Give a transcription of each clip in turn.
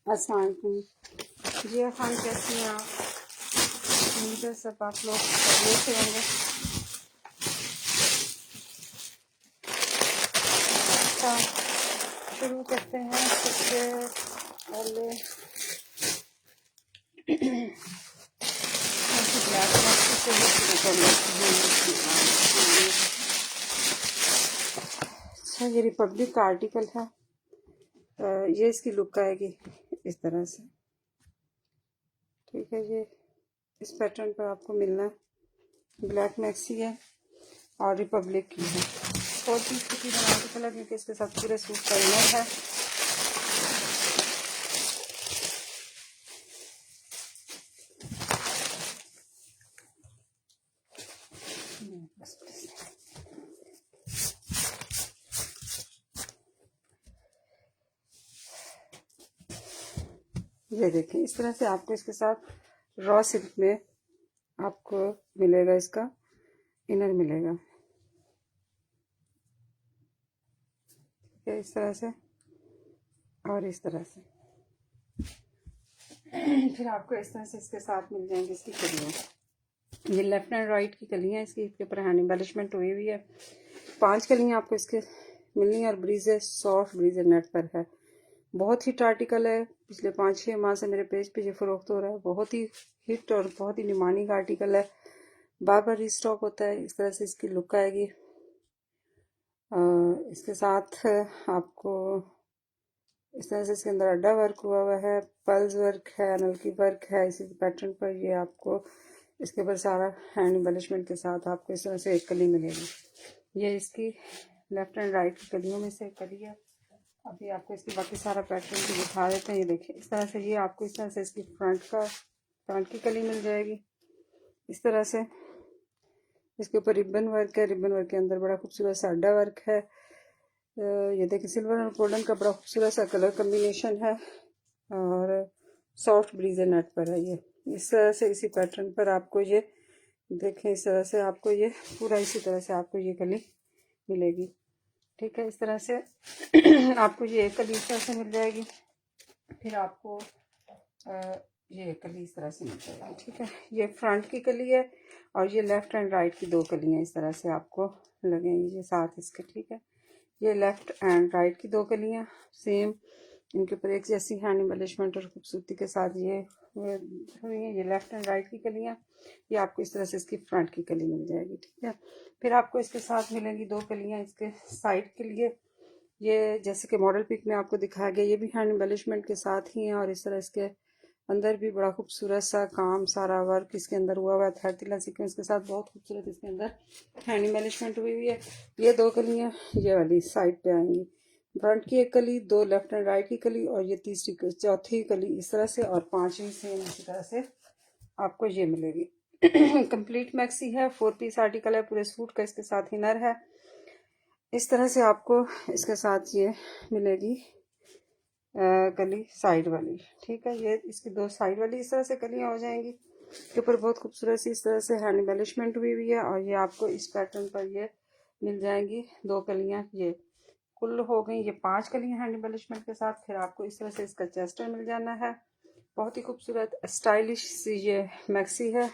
अस्सलाम वालेकुम जी खान, कैसी हैं आप? उम्मीद है सब आप लोग खैरियत से होंगे। अच्छा, शुरू करते हैं। सबसे पहले ब्लैक मस्ती से ही शुरू कर लेते हैं। अच्छा, ये रिपब्लिक का आर्टिकल है। ये इसकी लुक आएगी इस तरह से, ठीक है। ये इस पैटर्न पर आपको मिलना है। ब्लैक मैक्सी है और रिपब्लिक की है। और चीज़ किसी बना के चला, क्योंकि इसके साथ पूरे सूट का इनर है। ये देखें, इस तरह से आपको इसके साथ रॉ सिल्क में आपको मिलेगा, इसका इनर मिलेगा, ठीक है। इस तरह से और इस तरह से फिर आपको इस तरह से इसके साथ मिल जाएंगी इसकी कलियाँ। ये लेफ्ट एंड राइट की कलियाँ, इसके ऊपर हैंड एम्बेलिशमेंट हुई हुई है। 5 कलियाँ आपको इसके मिलनी है और ब्रीजे सॉफ्ट ब्रीजे नेट पर है। बहुत हिट आर्टिकल है। पिछले 5-6 माह से मेरे पेज पे ये फरोख्त हो रहा है। बहुत ही हिट और बहुत ही डिमांडिंग आर्टिकल है। बार बार रिस्टॉक होता है। इस तरह से इसकी लुक आएगी। इसके साथ आपको इस तरह से इसके अंदर अड्डा वर्क हुआ है, पल्स वर्क है, नलकी वर्क है। इसी पैटर्न पर ये आपको इसके ऊपर सारा हैंड एम्बेलिशमेंट के साथ आपको इस तरह से एक कली मिलेगी। ये इसकी लेफ्ट एंड राइट की कलियों में से एक कली है। अभी आपको इसकी बाकी सारा पैटर्न भी दिखा देते हैं। ये देखिए, इस तरह से ये आपको इस तरह से इसकी फ्रंट की कली मिल जाएगी। इस तरह से इसके ऊपर रिबन वर्क है। रिबन वर्क के अंदर बड़ा खूबसूरत सा अड्डा वर्क है। ये देखिए, सिल्वर और गोल्डन का बड़ा खूबसूरत सा कलर कम्बिनेशन है और सॉफ्ट ब्रीजे नेट पर है। ये इस तरह से इसी पैटर्न पर आपको ये देखें, इस तरह से आपको ये पूरा इसी तरह से आपको ये कली मिलेगी, ठीक है। इस तरह से आपको ये एक कली इस तरह से मिल जाएगी। फिर आपको ये कली इस तरह से मिल जाएगी, ठीक है। ये फ्रंट की कली है और ये लेफ्ट एंड राइट की 2 कलियाँ इस तरह से आपको लगेंगी ये साथ इसके, ठीक है। ये लेफ्ट एंड राइट की 2 कलियाँ सेम, इनके ऊपर एक जैसी हैंड एम्बेलिशमेंट और खूबसूरती के साथ ये हुई है। ये लेफ्ट एंड राइट की कलियाँ, ये आपको इस तरह से इसकी फ्रंट की कली मिल जाएगी, ठीक है। फिर आपको इसके साथ मिलेंगी 2 कलियाँ इसके साइड के लिए। ये जैसे कि मॉडल पिक में आपको दिखाया गया, ये भी हैंड एम्बेलिशमेंट के साथ ही है और इस तरह इसके अंदर भी बड़ा खूबसूरत सा काम, सारा वर्क इसके अंदर हुआ है। थर्टिला सीक्वेंस के साथ बहुत खूबसूरत इसके अंदर हैंड एम्बेलिशमेंट हुई हुई है। ये 2 कलियाँ ये वाली साइड पे आएंगी। फ्रंट की एक कली, 2 लेफ्ट एंड राइट की कली और ये तीसरी चौथी कली इस तरह से, और 5वीं सेम इसी तरह से आपको ये मिलेगी। कंप्लीट मैक्सी है, 4 पीस आर्टिकल है। पूरे सूट का इसके साथ इनर है। इस तरह से आपको इसके साथ ये मिलेगी कली साइड वाली, ठीक है। ये इसकी 2 साइड वाली इस तरह से कलियां हो जाएंगी। के ऊपर बहुत खूबसूरत सी इस तरह से हैंड एम्बेलिशमेंट हुई हुई है और ये आपको इस पैटर्न पर ये मिल जाएंगी 2 कलियां। ये कुल हो गई ये 5 कलियां हैंड एम्बेलिशमेंट के साथ। फिर आपको इस तरह से इसका चेस्टर मिल जाना है। बहुत ही खूबसूरत स्टाइलिश सी ये मैक्सी है।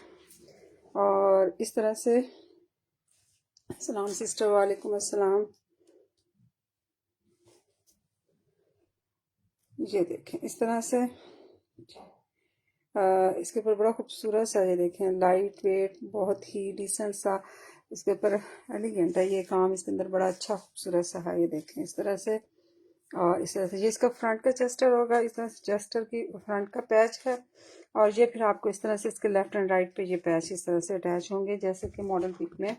और इस तरह से अस्सलाम सिस्टर, वालेकुम अस्सलाम। ये देखें, इस तरह से इसके ऊपर बड़ा खूबसूरत सा, ये देखें, लाइट वेट, बहुत ही डिसेंट सा इसके ऊपर एलिगेंट है ये काम। इसके अंदर बड़ा अच्छा खूबसूरत सा है। ये देखें इस तरह से, और इस तरह से ये इसका फ्रंट का चेस्टर होगा। इस तरह से चेस्टर की फ्रंट का पैच है और ये फिर आपको इस तरह से इसके लेफ्ट एंड राइट पे ये पैच इस तरह से अटैच होंगे, जैसे कि मॉडल पिक में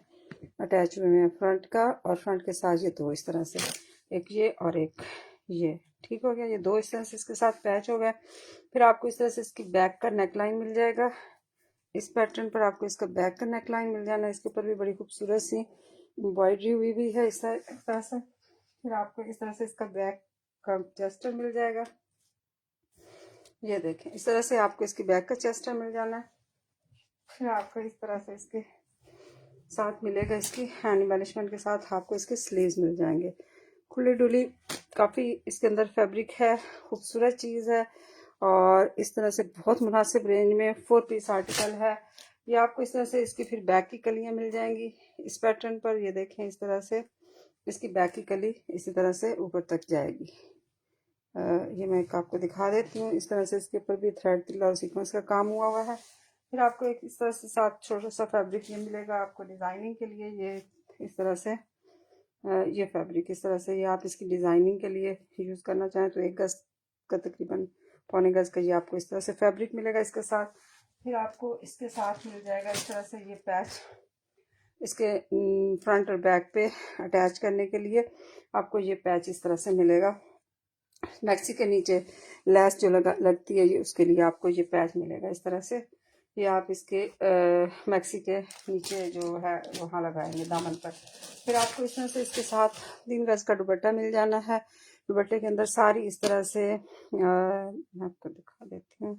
अटैच हुए हैं। फ्रंट का और फ्रंट के साथ ये 2 इस तरह से, एक ये और एक ये, ठीक हो गया। ये 2 इस तरह से इसके साथ पैच हो गए। फिर आपको इस तरह से इसकी बैक का नेकलाइन मिल जाएगा। इस पैटर्न पर आपको इसका बैक का नेकलाइन मिल जाना है। इसके ऊपर भी बड़ी खूबसूरत सी एम्ब्रॉयडरी हुई भी है इस तरह से। फिर आपको इस तरह से इसका बैक का चेस्टर मिल जाएगा। ये देखें, इस तरह से आपको इसकी बैक का चेस्टर मिल जाना है। फिर आपको इस तरह से इसके साथ मिलेगा, इसकी हैंड एम्बेलिशमेंट के साथ आपको इसके स्लीव्स मिल जाएंगे। खुली डुली काफ़ी इसके अंदर फैब्रिक है, खूबसूरत चीज़ है और इस तरह से बहुत मुनासिब रेंज में 4 पीस आर्टिकल है ये। आपको इस तरह से इसकी फिर बैक की कलियां मिल जाएंगी इस पैटर्न पर। ये देखें इस तरह से इसकी बैक की कली इसी तरह से ऊपर तक जाएगी। ये मैं आपको दिखा देती हूँ। इस तरह से इसके ऊपर भी थ्रेड तिल्ला और सीक्वेंस का काम हुआ है। फिर आपको एक इस तरह से साथ छोटा सा फैब्रिक ये मिलेगा आपको डिज़ाइनिंग के लिए। ये इस तरह से ये फैब्रिक इस तरह से ये आप इसकी डिज़ाइनिंग के लिए यूज़ करना चाहें तो 1 गज का तकरीबन पौने गज का ये आपको इस तरह से फैब्रिक मिलेगा इसके साथ। फिर आपको इसके साथ मिल जाएगा इस तरह से ये पैच इसके फ्रंट और बैक पे अटैच करने के लिए आपको ये पैच इस तरह से मिलेगा। मैक्सी के नीचे लैस जो लगती है ये उसके लिए आपको ये पैच मिलेगा इस तरह से। ये आप इसके मैक्सी के नीचे जो है वहाँ लगाएंगे दामन पर। फिर आपको इस तरह से इसके साथ 3 गज का दुपट्टा मिल जाना है। दुपट्टे के अंदर सारी इस तरह से मैं आपको दिखा देती हूँ।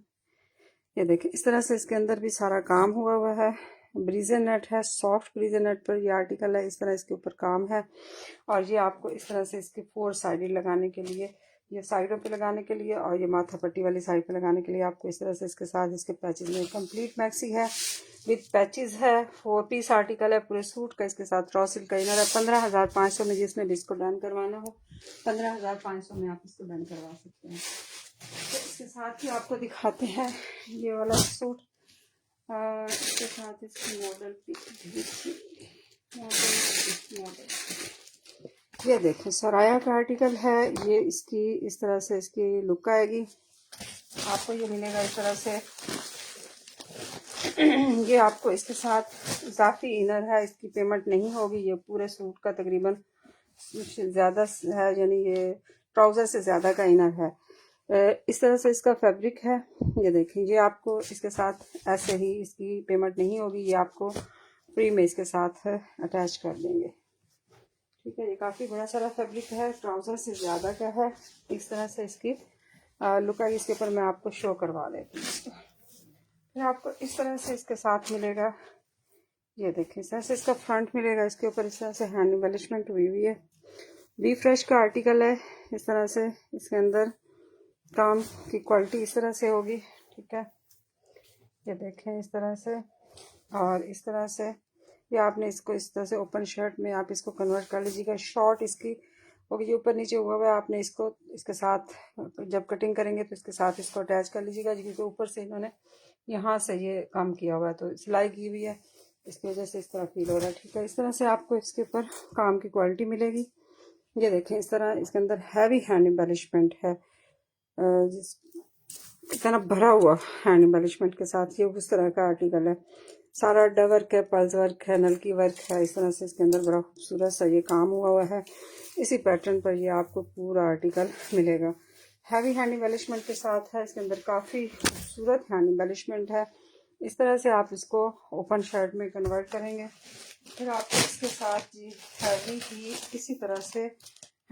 ये देखें इस तरह से इसके अंदर भी सारा काम हुआ है। ब्रीजर नेट है, सॉफ्ट ब्रीजर नेट पर ये आर्टिकल है। इस तरह इसके ऊपर काम है और ये आपको इस तरह से इसके 4 साइडेड लगाने के लिए, ये साइडों पे लगाने के लिए और ये माथा पट्टी वाली साइड पे लगाने के लिए आपको इस तरह से इसके साथ इसके पैचेस में कंप्लीट मैक्सी है विद पैचेस है। 4 पीस आर्टिकल है पूरे सूट का। इसके साथ रॉ सिल्क का इनर है। 15,500 में जिसने भी इसको डन करवाना हो 15,500 में आप इसको डन करवा सकते हैं। तो इसके साथ ही आपको दिखाते हैं ये वाला सूट। इसके साथ इसकी मॉडल ये देखें सराया का आर्टिकल है। ये इसकी इस तरह से इसकी लुक आएगी। आपको ये मिलेगा इस तरह से। ये आपको इसके साथ इजाफी इनर है, इसकी पेमेंट नहीं होगी। ये पूरे सूट का तकरीबन ज़्यादा है, यानी ये ट्राउज़र से ज़्यादा का इनर है। इस तरह से इसका फैब्रिक है। ये देखें ये आपको इसके साथ ऐसे ही इसकी पेमेंट नहीं होगी। ये आपको फ्री में इसके साथ अटैच कर देंगे। ठीक है, ये काफ़ी बड़ा सारा फैब्रिक है, ट्राउज़र से ज़्यादा का है। इस तरह से इसकी लुक आई। इसके ऊपर मैं आपको शो करवा देती हूँ। फिर आपको इस तरह से इसके साथ मिलेगा। ये देखिए इस तरह से इसका फ्रंट मिलेगा। इसके ऊपर इस तरह से हैंड एम्बेलिशमेंट हुई हुई है। वी फ्रेश का आर्टिकल है। इस तरह से इसके अंदर काम की क्वालिटी इस तरह से होगी। ठीक है, ये देखें इस तरह से। और इस तरह से ये आपने इसको इस तरह से ओपन शर्ट में आप इसको कन्वर्ट कर लीजिएगा। शॉर्ट इसकी होगी, ऊपर नीचे हुआ हुआ है। आपने इसको इसके साथ जब कटिंग करेंगे तो इसके साथ इसको अटैच कर लीजिएगा, क्योंकि ऊपर से इन्होंने यहाँ से ये काम किया हुआ है तो सिलाई की हुई है, इसकी वजह से इस तरह फील हो रहा है। ठीक है, इस तरह से आपको इसके ऊपर काम की क्वालिटी मिलेगी। ये देखें इस तरह इसके अंदर हैवी हैंड एम्बेलिशमेंट है, जिस इतना भरा हुआ हैंड एम्बेलिशमेंट के साथ ये उस तरह का आर्टिकल है। सारा अड्डा वर्क है, पल्स वर्क है, नलकी वर्क है। इस तरह से इसके अंदर बड़ा खूबसूरत सा ये काम हुआ है। इसी पैटर्न पर ये आपको पूरा आर्टिकल मिलेगा। हैवी हैंड एम्बेलिशमेंट के साथ है। इसके अंदर काफ़ी खूबसूरत हैंड एम्बेलिशमेंट है। इस तरह से आप इसको ओपन शर्ट में कन्वर्ट करेंगे। फिर आपको इसके साथ जी हैवी ही इसी तरह से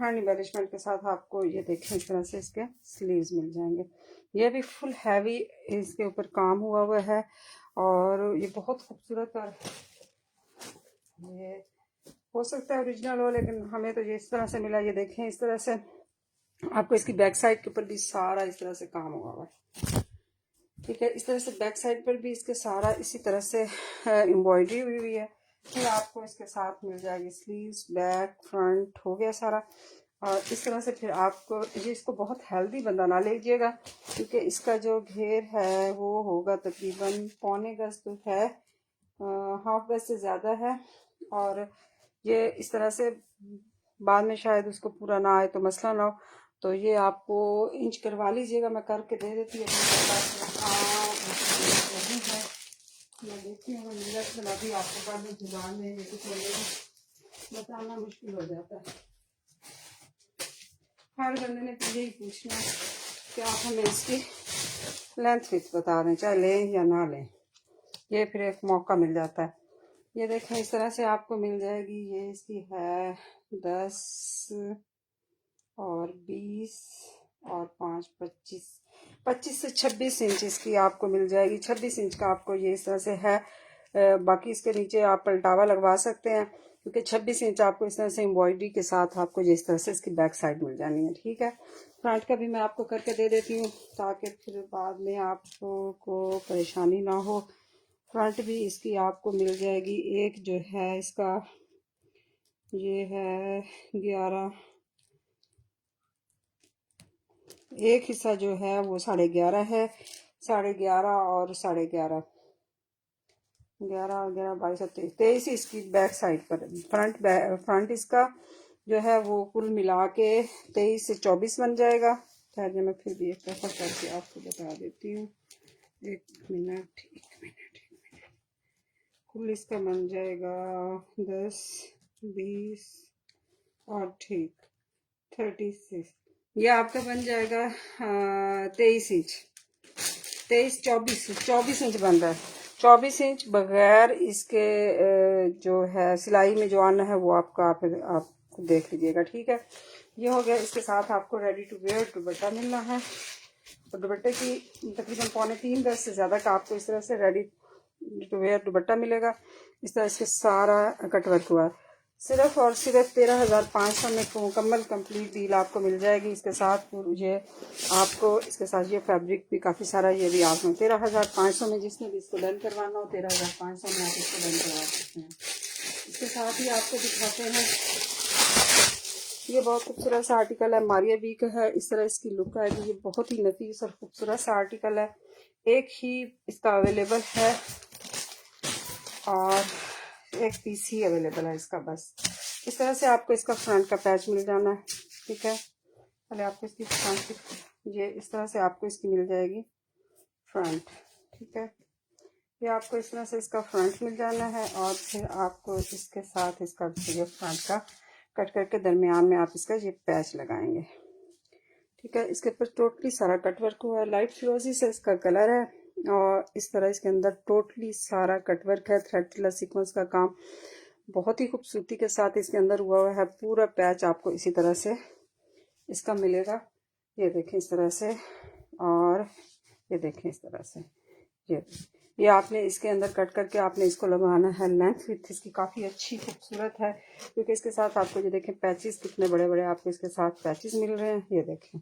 हैंड एम्बेलिशमेंट के साथ आपको ये देखें इस तरह से इसके स्लीव्स मिल जाएंगे। ये भी फुल हैवी इसके ऊपर काम हुआ है और ये बहुत खूबसूरत। और ये हो सकता है ओरिजिनल हो, लेकिन हमें तो ये इस तरह से मिला। ये देखें इस तरह से आपको इसकी बैक साइड के ऊपर भी सारा इस तरह से काम हुआ है। ठीक है, इस तरह से बैक साइड पर भी इसके सारा इसी तरह से एम्ब्रॉयडरी हुई हुई है। फिर आपको इसके साथ मिल जाएगी स्लीव्स, बैक, फ्रंट हो गया सारा। और इस तरह से फिर आपको ये इसको बहुत हेल्दी बंदा ना लीजिएगा, क्योंकि इसका जो घेर है वो होगा तकरीबन पौने गज तो है, हाफ गज से ज़्यादा है। और ये इस तरह से बाद में शायद उसको पूरा ना आए तो मसला ना हो, तो ये आपको इंच करवा लीजिएगा। मैं करके दे देती हूँ नहीं है। मैं देखती हूँ मिनट में अभी आपको बाद में जुबान में ये कुछ बताना मुश्किल हो जाता है। हर बंदे ने तो यही पूछना कि आप हमें इसकी लेंथ विथ बता दें, चाहे लें या ना लें। ये फिर एक मौका मिल जाता है। ये देखें इस तरह से आपको मिल जाएगी। ये इसकी है 10 और 20 और 5 25 से 26 इंच इसकी आपको मिल जाएगी। 26 इंच का आपको ये इस तरह से है। बाकी इसके नीचे आप पलटावा लगवा सकते हैं। क्योंकि 26 इंच आपको इस तरह से एम्ब्रॉयडरी के साथ आपको जिस तरह से इसकी बैक साइड मिल जानी है। ठीक है, फ्रंट का भी मैं आपको करके दे देती हूँ ताकि फिर बाद में आपको परेशानी ना हो। फ्रंट भी इसकी आपको मिल जाएगी। एक जो है इसका ये है 11, एक हिस्सा जो है वो 11.5 है, 11.5 और 11.5, 11 और 11 22 और 23, 23 इसकी बैक साइड पर। फ्रंट इसका जो है वो कुल मिला के 23 से 24 बन जाएगा। ठहरिए मैं फिर भी एक दफ़ा करके आपको बता देती हूँ। एक मिनट। कुल इसका बन जाएगा 10 20 और ठीक 36। ये आपका बन जाएगा 23 इंच, 24 इंच बन रहा है। 24 इंच बगैर इसके जो है सिलाई में जो आना है वो आपका आप देख लीजिएगा। ठीक है, ये हो गया। इसके साथ आपको रेडी टू वेयर दुपट्टा मिलना है। तो दुपट्टे की तकरीबन 3.25 गज से ज़्यादा का आपको इस तरह से रेडी टू वेयर दुपट्टा मिलेगा। इस तरह इसके सारा कटवर्क हुआ है। सिर्फ और सिर्फ 13,500 में मुकम्मल कंप्लीट डील आपको मिल जाएगी। इसके साथ ये आपको इसके साथ ये फैब्रिक भी काफ़ी सारा ये भी आपको 13,500 में, जिसने भी इसको डन करवाना हो 13,500 में आप इसको डन करवा सकते हैं। इसके साथ ही आपको दिखाते हैं, ये बहुत खूबसूरत सा आर्टिकल है, मारिया बी का है। इस तरह इसकी लुक आएगी। ये बहुत ही नफीस और खूबसूरत सा आर्टिकल है। एक ही इसका अवेलेबल है और एक पीस ही अवेलेबल है इसका बस। इस तरह से आपको इसका फ्रंट का पैच मिल जाना है। ठीक है, पहले आपको इसकी फ्रंट ये इस तरह से आपको इसकी मिल जाएगी फ्रंट। ठीक है, ये आपको इस तरह से इसका फ्रंट मिल जाना है और फिर आपको इसके साथ इसका ये फ्रंट का कट करके दरमियान में आप इसका ये पैच लगाएंगे। ठीक है, इसके ऊपर टोटली सारा कटवर्क हुआ है। लाइट फिरोजी से इसका कलर है और इस तरह इसके अंदर टोटली सारा कटवर्क है। थ्रेड प्लस सीक्वेंस का काम बहुत ही खूबसूरती के साथ इसके अंदर हुआ है। पूरा पैच आपको इसी तरह से इसका मिलेगा। ये देखें इस तरह से, और ये देखें इस तरह से। ये आपने इसके अंदर कट करके आपने इसको लगाना है। लेंथ विथ इसकी काफ़ी अच्छी खूबसूरत है, क्योंकि इसके साथ आपको ये देखें पैचेस कितने बड़े बड़े आपको इसके साथ पैचेस मिल रहे हैं। ये देखें,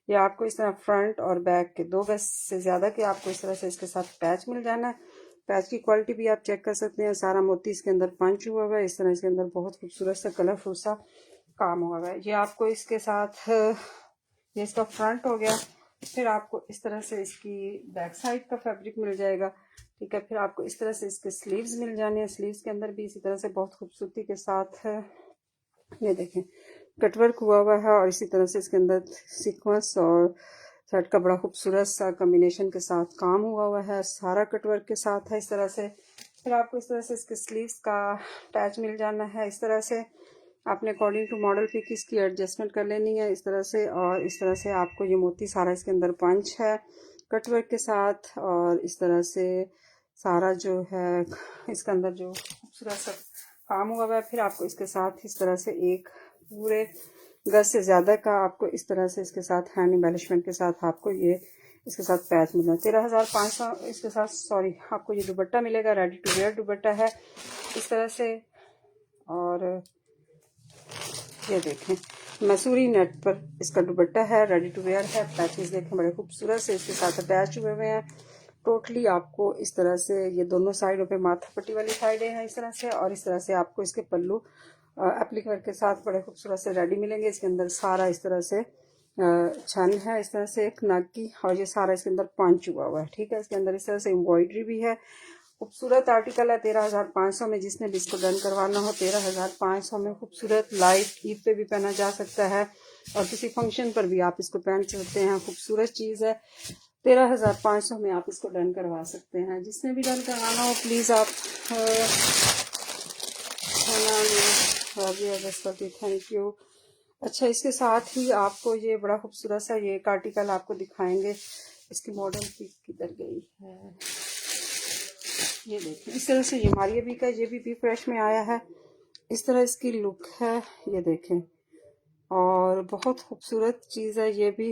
ये आपको इस तरह फ्रंट और बैक के 2 गज से ज़्यादा के आपको इस तरह से इसके साथ पैच मिल जाना है। पैच की क्वालिटी भी आप चेक कर सकते हैं। सारा मोती इसके अंदर पंच हुआ हुआ है। इस तरह इसके अंदर बहुत खूबसूरत सा कलरफुल सा काम हुआ हुआ है। ये आपको इसके साथ ये इसका फ्रंट हो गया। फिर आपको इस तरह से इसकी बैक साइड का फैब्रिक मिल जाएगा। ठीक है, फिर आपको इस तरह से इसके स्लीव्स मिल जाने हैं। स्लीव्स के अंदर भी इसी तरह से बहुत खूबसूरती के साथ है। ये देखें कटवर्क हुआ हुआ है और इसी तरह से इसके अंदर सीक्वेंस और थ्रेड का बड़ा खूबसूरत सा कॉम्बिनेशन के साथ काम हुआ हुआ है। सारा कटवर्क के साथ है इस तरह से। फिर आपको इस तरह से इसके स्लीव्स का टैच मिल जाना है। इस तरह से आपने अकॉर्डिंग टू मॉडल पिक इसकी एडजस्टमेंट कर लेनी है इस तरह से। और इस तरह से आपको ये मोती सारा इसके अंदर पंच है कटवर्क के साथ, और इस तरह से सारा जो है इसके अंदर जो खूबसूरत सा काम हुआ है। फिर आपको इसके साथ इस तरह से एक पूरे गज से ज़्यादा का आपको इस तरह से इसके साथ हैंड एम्बेलिशमेंट के साथ आपको ये इसके साथ पैच मिलना है। 13,500 इसके साथ सॉरी आपको ये दुपट्टा मिलेगा। रेडी टू वेयर दुपट्टा है इस तरह से। और ये देखें मसूरी नेट पर इसका दुपट्टा है, रेडी टू वेयर है। पैचेस देखें बड़े खूबसूरत से इसके साथ अटैच हुए हुए हैं। टोटली आपको इस तरह से ये दोनों साइडों पे माथा पट्टी वाली साइडें हैं इस तरह से, और इस तरह से आपको इसके पल्लू एप्लिक वर्क के साथ बड़े खूबसूरत से रेडी मिलेंगे। इसके अंदर सारा इस तरह से छन है इस तरह से एक नाक की, और ये सारा इसके अंदर पंच हुआ हुआ है। ठीक है, इसके अंदर इस तरह से एम्ब्रॉयडरी भी है। खूबसूरत आर्टिकल है। 13,500 में जिसने भी इसको डन करवाना हो 13,500 में खूबसूरत लाइट ईद पे भी पहना जा सकता है और किसी फंक्शन पर भी आप इसको पहन सकते हैं। खूबसूरत चीज़ है। 13,500 में आप इसको डन करवा सकते हैं। जिसने भी डन करवाना हो प्लीज़ आप थैंक यू। अच्छा, इसके साथ ही आपको ये बड़ा खूबसूरत सा ये एक आर्टिकल आपको दिखाएंगे। इसकी मॉडल पिक किधर गई है, ये देखिए इस तरह से ये मारिया बी का ये भी फ्रेश में आया है। इस तरह इसकी लुक है, ये देखें, और बहुत खूबसूरत चीज़ है ये भी।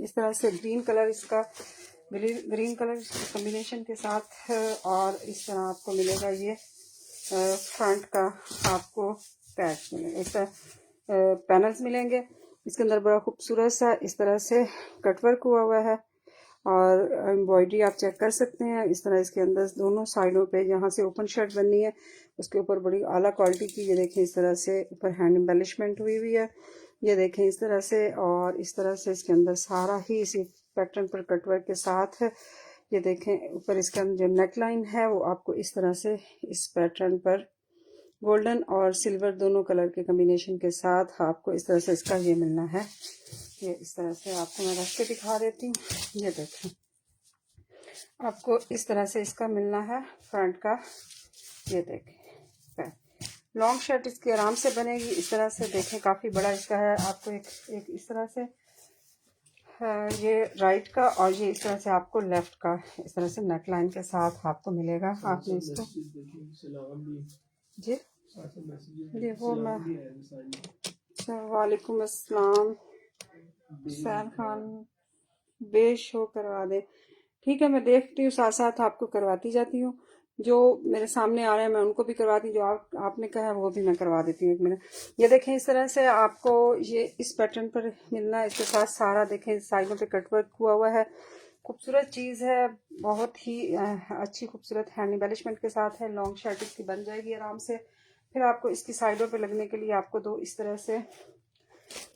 इस तरह से ग्रीन कलर इसका ग्रीन कलर कॉम्बिनेशन के साथ है, और इस तरह आपको मिलेगा ये फ्रंट का आपको पैच मिलेगा, इस तरह पैनल्स मिलेंगे। इसके अंदर बड़ा खूबसूरत सा इस तरह से कटवर्क हुआ हुआ है और एम्ब्रॉयडरी आप चेक कर सकते हैं। इस तरह इसके अंदर दोनों साइडों पे जहाँ से ओपन शर्ट बननी है उसके ऊपर बड़ी आला क्वालिटी की, ये देखें इस तरह से ऊपर हैंड एम्बेलिशमेंट हुई हुई है, ये देखें इस तरह से। और इस तरह से इसके अंदर सारा ही इसी पैटर्न पर कटवर्क के साथ है। ये देखें ऊपर इसके अंदर जो नेक लाइन है वो आपको इस तरह से इस पैटर्न पर गोल्डन और सिल्वर दोनों कलर के कम्बिनेशन के साथ आपको इस तरह से इसका ये मिलना है। ये इस तरह से आपको मैं रख के दिखा देती हूँ। ये देखें आपको इस तरह से इसका मिलना है फ्रंट का। ये देखें लॉन्ग शर्ट इसकी आराम से बनेगी इस तरह से। देखें काफ़ी बड़ा इसका है। आपको एक इस तरह से ये राइट का और ये इस तरह से आपको लेफ्ट का इस तरह से नेक लाइन के साथ आपको मिलेगा। आपने इसको जी देखो मैं वालेकुम अस्सलाम सैन खान बेशो करवा दे। ठीक है मैं देखती हूँ, साथ साथ आपको करवाती जाती हूँ। जो मेरे सामने आ रहे हैं मैं उनको भी करवाती हूँ, जो आपने कहा है वो भी मैं करवा देती हूँ। एक मिनट ये देखें इस तरह से आपको ये इस पैटर्न पर मिलना है। इसके साथ सारा देखें साइडों पे कटवर्क हुआ हुआ है, खूबसूरत चीज़ है, बहुत ही अच्छी खूबसूरत हैंड एम्बेलिशमेंट के साथ है। लॉन्ग शर्ट इसकी बन जाएगी आराम से। फिर आपको इसकी साइडों पे लगने के लिए आपको दो इस तरह से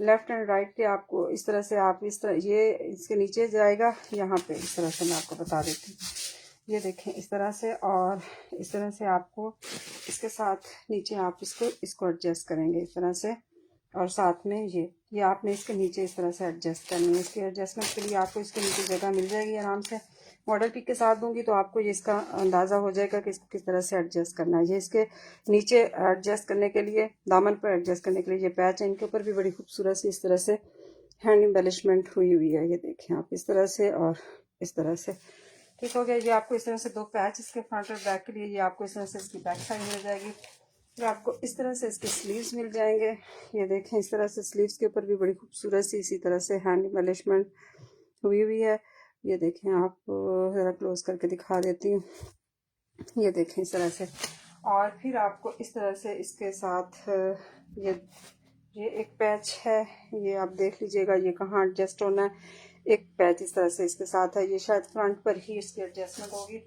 लेफ्ट एंड राइट के आपको इस तरह से आप इस तरह ये इसके नीचे जाएगा यहाँ पे इस तरह से मैं आपको बता देती हूँ। ये देखें इस तरह से और इस तरह से आपको इसके साथ नीचे आप इसको एडजस्ट करेंगे इस तरह से। और साथ में ये आपने इसके नीचे इस तरह से एडजस्ट करनी है। इसके एडजस्टमेंट के लिए आपको इसके नीचे जगह मिल जाएगी आराम से। मॉडल पिक के साथ दूंगी तो आपको ये इसका अंदाज़ा हो जाएगा कि इसको किस तरह से एडजस्ट करना है। ये इसके नीचे एडजस्ट करने के लिए, दामन पर एडजस्ट करने के लिए ये पैच है, इनके ऊपर भी बड़ी खूबसूरत सी इस तरह से हैंड एम्बेलिशमेंट हुई हुई है। ये देखें आप इस तरह से और इस तरह से। ठीक हो गया। ये आपको इस तरह से दो पैच इसके फ्रंट और बैक के लिए, ये आपको इस तरह से इसकी बैक साइड मिल जाएगी। फिर आपको इस तरह से इसके स्लीव्स मिल जाएंगे। ये देखें इस तरह से स्लीव्स के ऊपर भी बड़ी खूबसूरत सी इसी तरह से हैंड एम्बेलिशमेंट हुई हुई है। ये देखें आप ज़रा क्लोज करके दिखा देती हूँ। ये देखें इस तरह से। और फिर आपको इस तरह से इसके साथ ये एक पैच है, ये आप देख लीजिएगा ये कहाँ एडजस्ट होना है। एक पैच इस तरह से इसके साथ है, ये शायद फ्रंट पर ही इसकी एडजस्टमेंट होगी।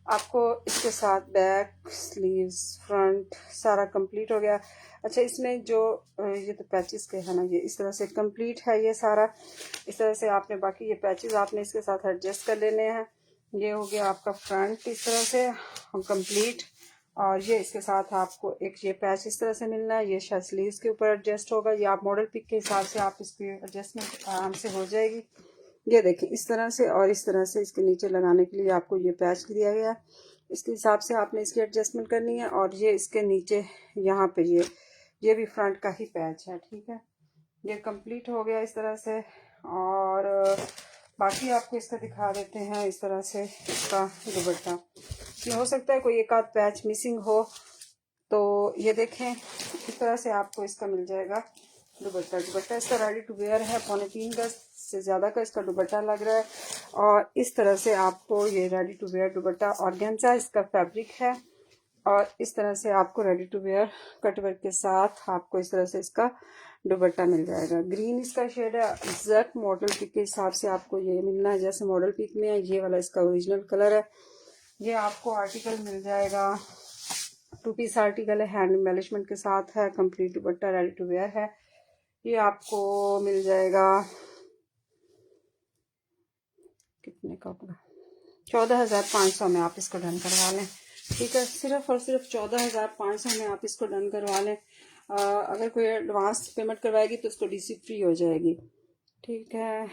आपको इसके साथ बैक, स्लीव्स, फ्रंट सारा कंप्लीट हो गया। अच्छा इसमें जो ये तो पैचेस के है ना, ये इस तरह से कंप्लीट है ये सारा। इस तरह से आपने बाकी ये पैचेस आपने इसके साथ एडजस्ट कर लेने हैं। ये हो गया आपका फ्रंट इस तरह से कंप्लीट। और ये इसके साथ आपको एक ये पैच इस तरह से मिलना है, ये शायद स्लीव्स के ऊपर एडजस्ट होगा। ये आप मॉडल पिक के हिसाब से आप इसकी एडजस्टमेंट आराम से हो जाएगी। ये देखिए इस तरह से और इस तरह से इसके नीचे लगाने के लिए आपको ये पैच दिया गया है। इसके हिसाब से आपने इसकी एडजस्टमेंट करनी है। और ये इसके नीचे यहाँ पे ये भी फ्रंट का ही पैच है। ठीक है ये कंप्लीट हो गया इस तरह से। और बाकी आपको इसका दिखा देते हैं इस तरह से इसका दुपट्टा। ये हो सकता है कोई एक आध पैच मिसिंग हो, तो ये देखें इस तरह से आपको इसका मिल जाएगा दुपट्टा इसका रेडी टू वेयर है। 3.25 गज से ज़्यादा का इसका दुपट्टा लग रहा है। और इस तरह से आपको ये ready to wear dupatta organza इसका फैब्रिक है। और इस तरह से आपको रेडी टू वेयर कटवर्क के साथ आपको इस तरह से इसका दुपट्टा मिल जाएगा। ग्रीन इसका शेड है। एग्जैक्ट मॉडल पिक के हिसाब से आपको ये मिलना है, जैसे मॉडल पिक में है ये वाला इसका ओरिजिनल कलर है। ये आपको आर्टिकल मिल जाएगा, 2 पीस आर्टिकल है, हैंड एम्बेलिशमेंट के साथ है, complete dupatta ready to wear है। ये आपको मिल जाएगा कितने का होगा, 14,500 में आप इसको डन करवा लें। ठीक है सिर्फ और सिर्फ 14,500 में आप इसको डन करवा लें। अगर कोई एडवांस पेमेंट करवाएगी तो उसको डीसी फ्री हो जाएगी। ठीक है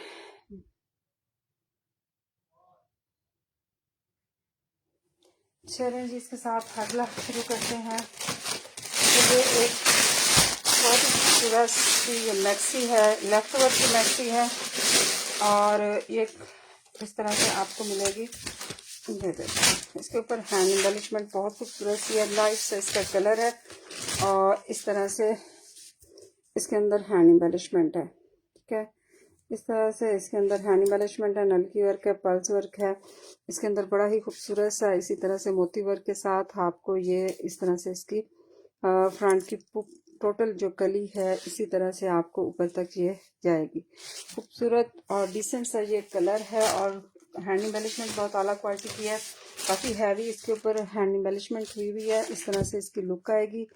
चलें जी इसके साथ अगला शुरू करते हैं। तो ये एक बहुत ही खूबसूरत ये मैक्सी है, लेफ्ट वर्क की मैक्सी है। और ये इस तरह से आपको मिलेगी। ये देखिए इसके ऊपर हैंड एम्बेलिशमेंट बहुत खूबसूरत सी है, लाइट से इसका कलर है। और इस तरह से इसके अंदर हैंड एम्बेलिशमेंट है। ठीक है इस तरह से इसके अंदर हैंड एम्बेलिशमेंट है, नलकी वर्क है, पल्स वर्क है। इसके अंदर बड़ा ही खूबसूरत सा इसी तरह से मोती वर्क के साथ आपको ये इस तरह से इसकी फ्रंट की टोटल जो कली है इसी तरह से आपको ऊपर तक ये जाएगी। खूबसूरत और डिसेंट सा ये कलर है और हैंड एम्बेलिशमेंट बहुत आला क्वालिटी की है, काफ़ी हैवी इसके ऊपर हैंड एम्बेलिशमेंट हुई हुई है। इस तरह से इसकी लुक आएगी।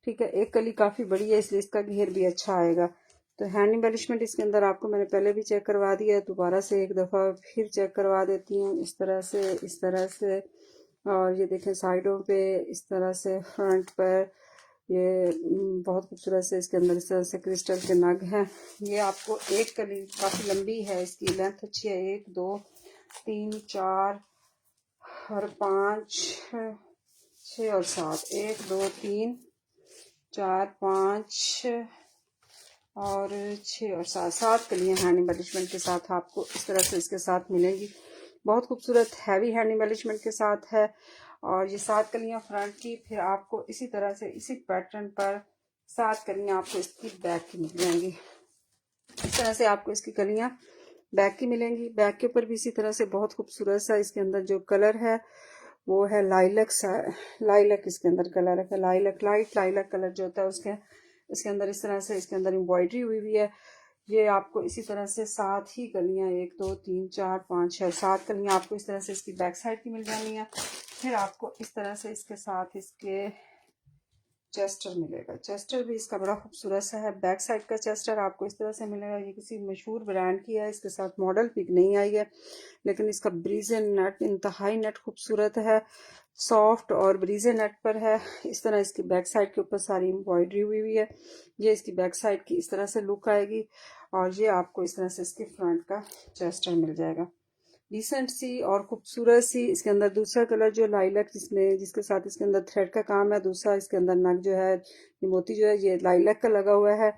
ठीक है, एक कली काफ़ी बड़ी है इसलिए इसका घेर भी अच्छा आएगा। तो हैंड एम्बेलिशमेंट इसके अंदर आपको मैंने पहले भी चेक करवा दिया है, दोबारा से एक दफ़ा फिर चेक करवा देती हूँ। इस तरह से, इस तरह से, और ये देखें साइडों पे इस तरह से, फ्रंट पर ये बहुत खूबसूरत से इसके अंदर इस तरह से क्रिस्टल के नग हैं। ये आपको एक कली काफ़ी लंबी है, इसकी लेंथ अच्छी है, 1 2 3 4 और 5 6 और 7, 1 2 3 4 5 और 6 और 7 कलियाँ हैंड एम्बेलिशमेंट के साथ आपको इस तरह से इसके साथ मिलेंगी। बहुत खूबसूरत हैवी हैंड एम्बेलिशमेंट के साथ है। और ये 7 कलियाँ फ्रंट की, फिर आपको इसी तरह से इसी पैटर्न पर 7 कलियाँ आपको इसकी बैक की मिल जाएंगी। इस तरह से आपको इसकी कलियाँ बैक की मिलेंगी। बैक के ऊपर भी इसी तरह से बहुत खूबसूरत सा इसके अंदर जो कलर है वो है लाइलक सा, लाइलक इसके अंदर कलर है, लाइलक, लाइट लाइलक कलर जो होता है उसके इसके अंदर इस तरह से इसके अंदर एम्ब्रॉयडरी हुई हुई है। ये आपको इसी तरह से 7 ही कलियाँ, 1 2 3 4 5 6 7 कलियाँ आपको इस तरह से इसकी बैक साइड की मिल जानी है। फिर आपको इस तरह से इसके साथ इसके चेस्टर मिलेगा। चेस्टर भी इसका बड़ा खूबसूरत सा है। बैक साइड का चेस्टर आपको इस तरह से मिलेगा। ये किसी मशहूर ब्रांड की है, इसके साथ मॉडल पिक नहीं आई है, लेकिन इसका ब्रीजे नेट इंतहाई नेट खूबसूरत है, सॉफ्ट और ब्रीजे नेट पर है। इस तरह इसकी बैक साइड के ऊपर सारी एम्ब्रॉयडरी हुई हुई है। ये इसकी बैक साइड की इस तरह से लुक आएगी और ये आपको इस तरह से इसके फ्रंट का चेस्टर मिल जाएगा। डिसेंट सी और खूबसूरत सी इसके अंदर दूसरा कलर जो लाइलक जिसके साथ इसके अंदर थ्रेड का काम है, दूसरा इसके अंदर नग जो है, ये मोती जो है ये लाइलक का लगा हुआ है।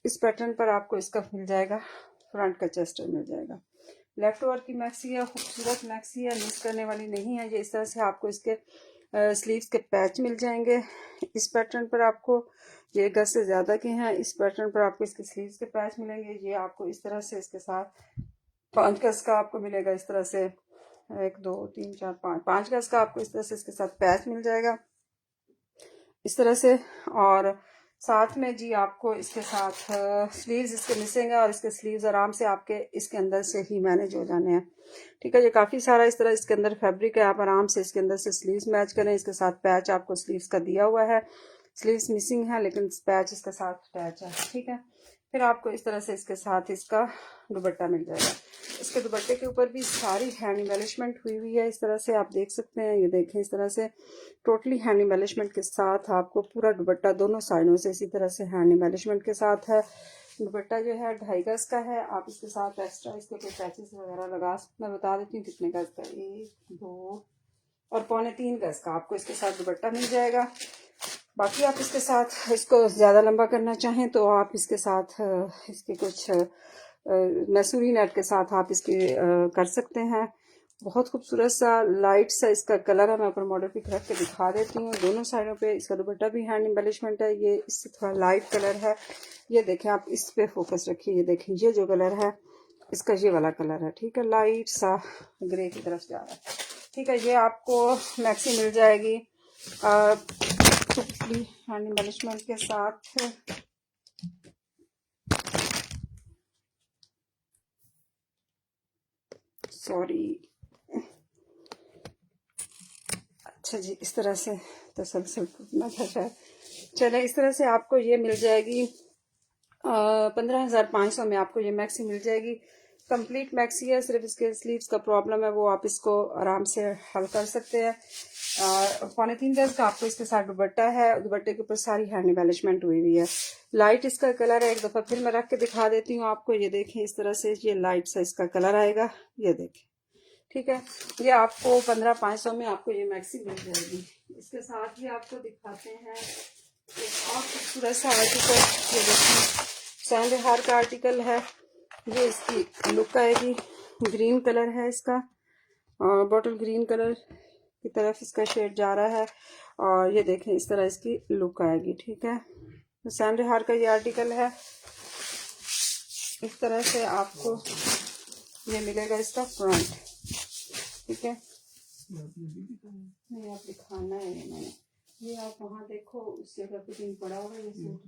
इस पैटर्न पर आपको इसका मिल जाएगा, फ्रंट का चेस्टर मिल जाएगा। लेफ्ट ओवर की मैक्सी है, खूबसूरत मैक्सी है, मिस करने वाली नहीं है। ये इस तरह से आपको इसके स्लीव्स के पैच मिल जाएंगे। इस पैटर्न पर आपको ये गज से ज़्यादा के हैं। इस पैटर्न पर आपको इसके स्लीव्स के पैच मिलेंगे। ये आपको इस तरह से इसके साथ 5 गज का आपको मिलेगा इस तरह से, 1 2 3 4 5 गज का आपको इस तरह से इसके साथ पैच मिल जाएगा इस तरह से। और साथ में जी आपको इसके साथ स्लीव्स इसके मिसेंगे और इसके स्लीव्स आराम से आपके इसके अंदर से ही मैनेज हो जाने हैं। ठीक है, ये काफ़ी सारा इस तरह इसके अंदर फैब्रिक है, आप आराम से इसके अंदर से स्लीव्स मैच करें। इसके साथ पैच आपको स्लीव्स का दिया हुआ है, स्लीव्स मिसिंग है लेकिन पैच इसके साथ अटैच है। ठीक है, फिर आपको इस तरह से इसके साथ इसका दुपट्टा मिल जाएगा। इसके दुपट्टे के ऊपर भी सारी हैंड एम्बेलिशमेंट हुई हुई है, इस तरह से आप देख सकते हैं। ये देखें, इस तरह से टोटली हैंड एम्बेलिशमेंट के साथ आपको पूरा दुपट्टा दोनों साइडों से इसी तरह से हैंड एम्बेलिशमेंट के साथ है। दुपट्टा जो है 2.5 गज का है। आप इसके साथ एक्स्ट्रा इसके कोई पैचेस वगैरह लगा, मैं बता देती हूँ कितने गज का, 1 2 और 2.25 गज का आपको इसके साथ दुपट्टा मिल जाएगा। बाकी आप इसके साथ इसको ज़्यादा लंबा करना चाहें तो आप इसके साथ इसके कुछ मैसूरी नेट के साथ आप इसके कर सकते हैं। बहुत खूबसूरत सा लाइट सा इसका कलर है, मैं ऊपर मॉडल पिक रख के दिखा देती हूँ। दोनों साइडों पे इसका दुपट्टा भी हैंड एम्बेलिशमेंट है। ये इससे थोड़ा लाइट कलर है। ये देखें, आप इस पे फोकस रखिए। ये देखें, ये जो कलर है इसका ये वाला कलर है। ठीक है, लाइट सा ग्रे की तरफ जा रहा है। ठीक है, ये आपको मैक्सी मिल जाएगी हैंड एम्बेलिशमेंट के साथ। सॉरी, अच्छा जी, इस तरह से तसलसल टूटना था। चले, इस तरह से आपको ये मिल जाएगी 15,500 में आपको ये मैक्सी मिल जाएगी। कंप्लीट मैक्सी है, सिर्फ इसके स्लीव्स का प्रॉब्लम है, वो आप इसको आराम से हल कर सकते हैं। 3.25 गज का आपको इसके साथ दुपट्टा है। दुपट्टे के ऊपर सारी हैंड एम्बेलिशमेंट हुई हुई है। लाइट इसका कलर है, एक दफ़ा फिर मैं रख के दिखा देती हूँ आपको। ये देखें, इस तरह से ये लाइट सा इसका कलर आएगा। ये देखें, ठीक है, ये आपको 15,500 में आपको ये मैक्सी मिल जाएगी। इसके साथ ही आपको दिखाते हैं एक और खूबसूरत सा आर्टिकल। ये देखिए, सैंड हार का आर्टिकल है। ये इसकी लुक आएगी, ग्रीन कलर है इसका और बॉटल ग्रीन कलर की तरफ इसका शेड जा रहा है। और ये देखें, इस तरह इसकी लुक आएगी। ठीक है, सैंड हार का ये आर्टिकल है। इस तरह से आपको ये मिलेगा इसका फ्रंट, ठीक है। नहीं, आप दिखाना है मैंने, ये आप वहाँ देखो उस जगह पे कहीं पड़ा हुआ है ये सूट।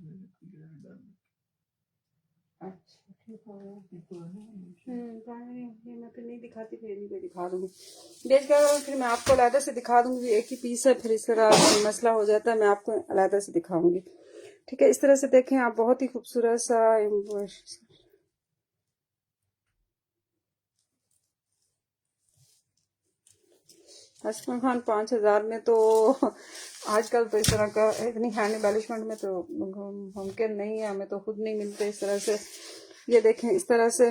अच्छा ठीक हो गया। ये मैं फिर नहीं दिखाती, फिर नहीं दिखा दूंगी बेच कर, फिर मैं आपको अलहदा से दिखा दूंगी। एक ही पीस है, फिर इस तरह मसला हो जाता है, मैं आपको अलहदा से दिखाऊंगी, ठीक है। इस तरह से देखें आप, बहुत ही खूबसूरत सा अशफाक खान 5000 में तो आजकल तो इस तरह का इतनी हैंड एम्बेलिशमेंट में तो मुमकिन नहीं है, हमें तो खुद नहीं मिलते इस तरह से। ये देखें इस तरह से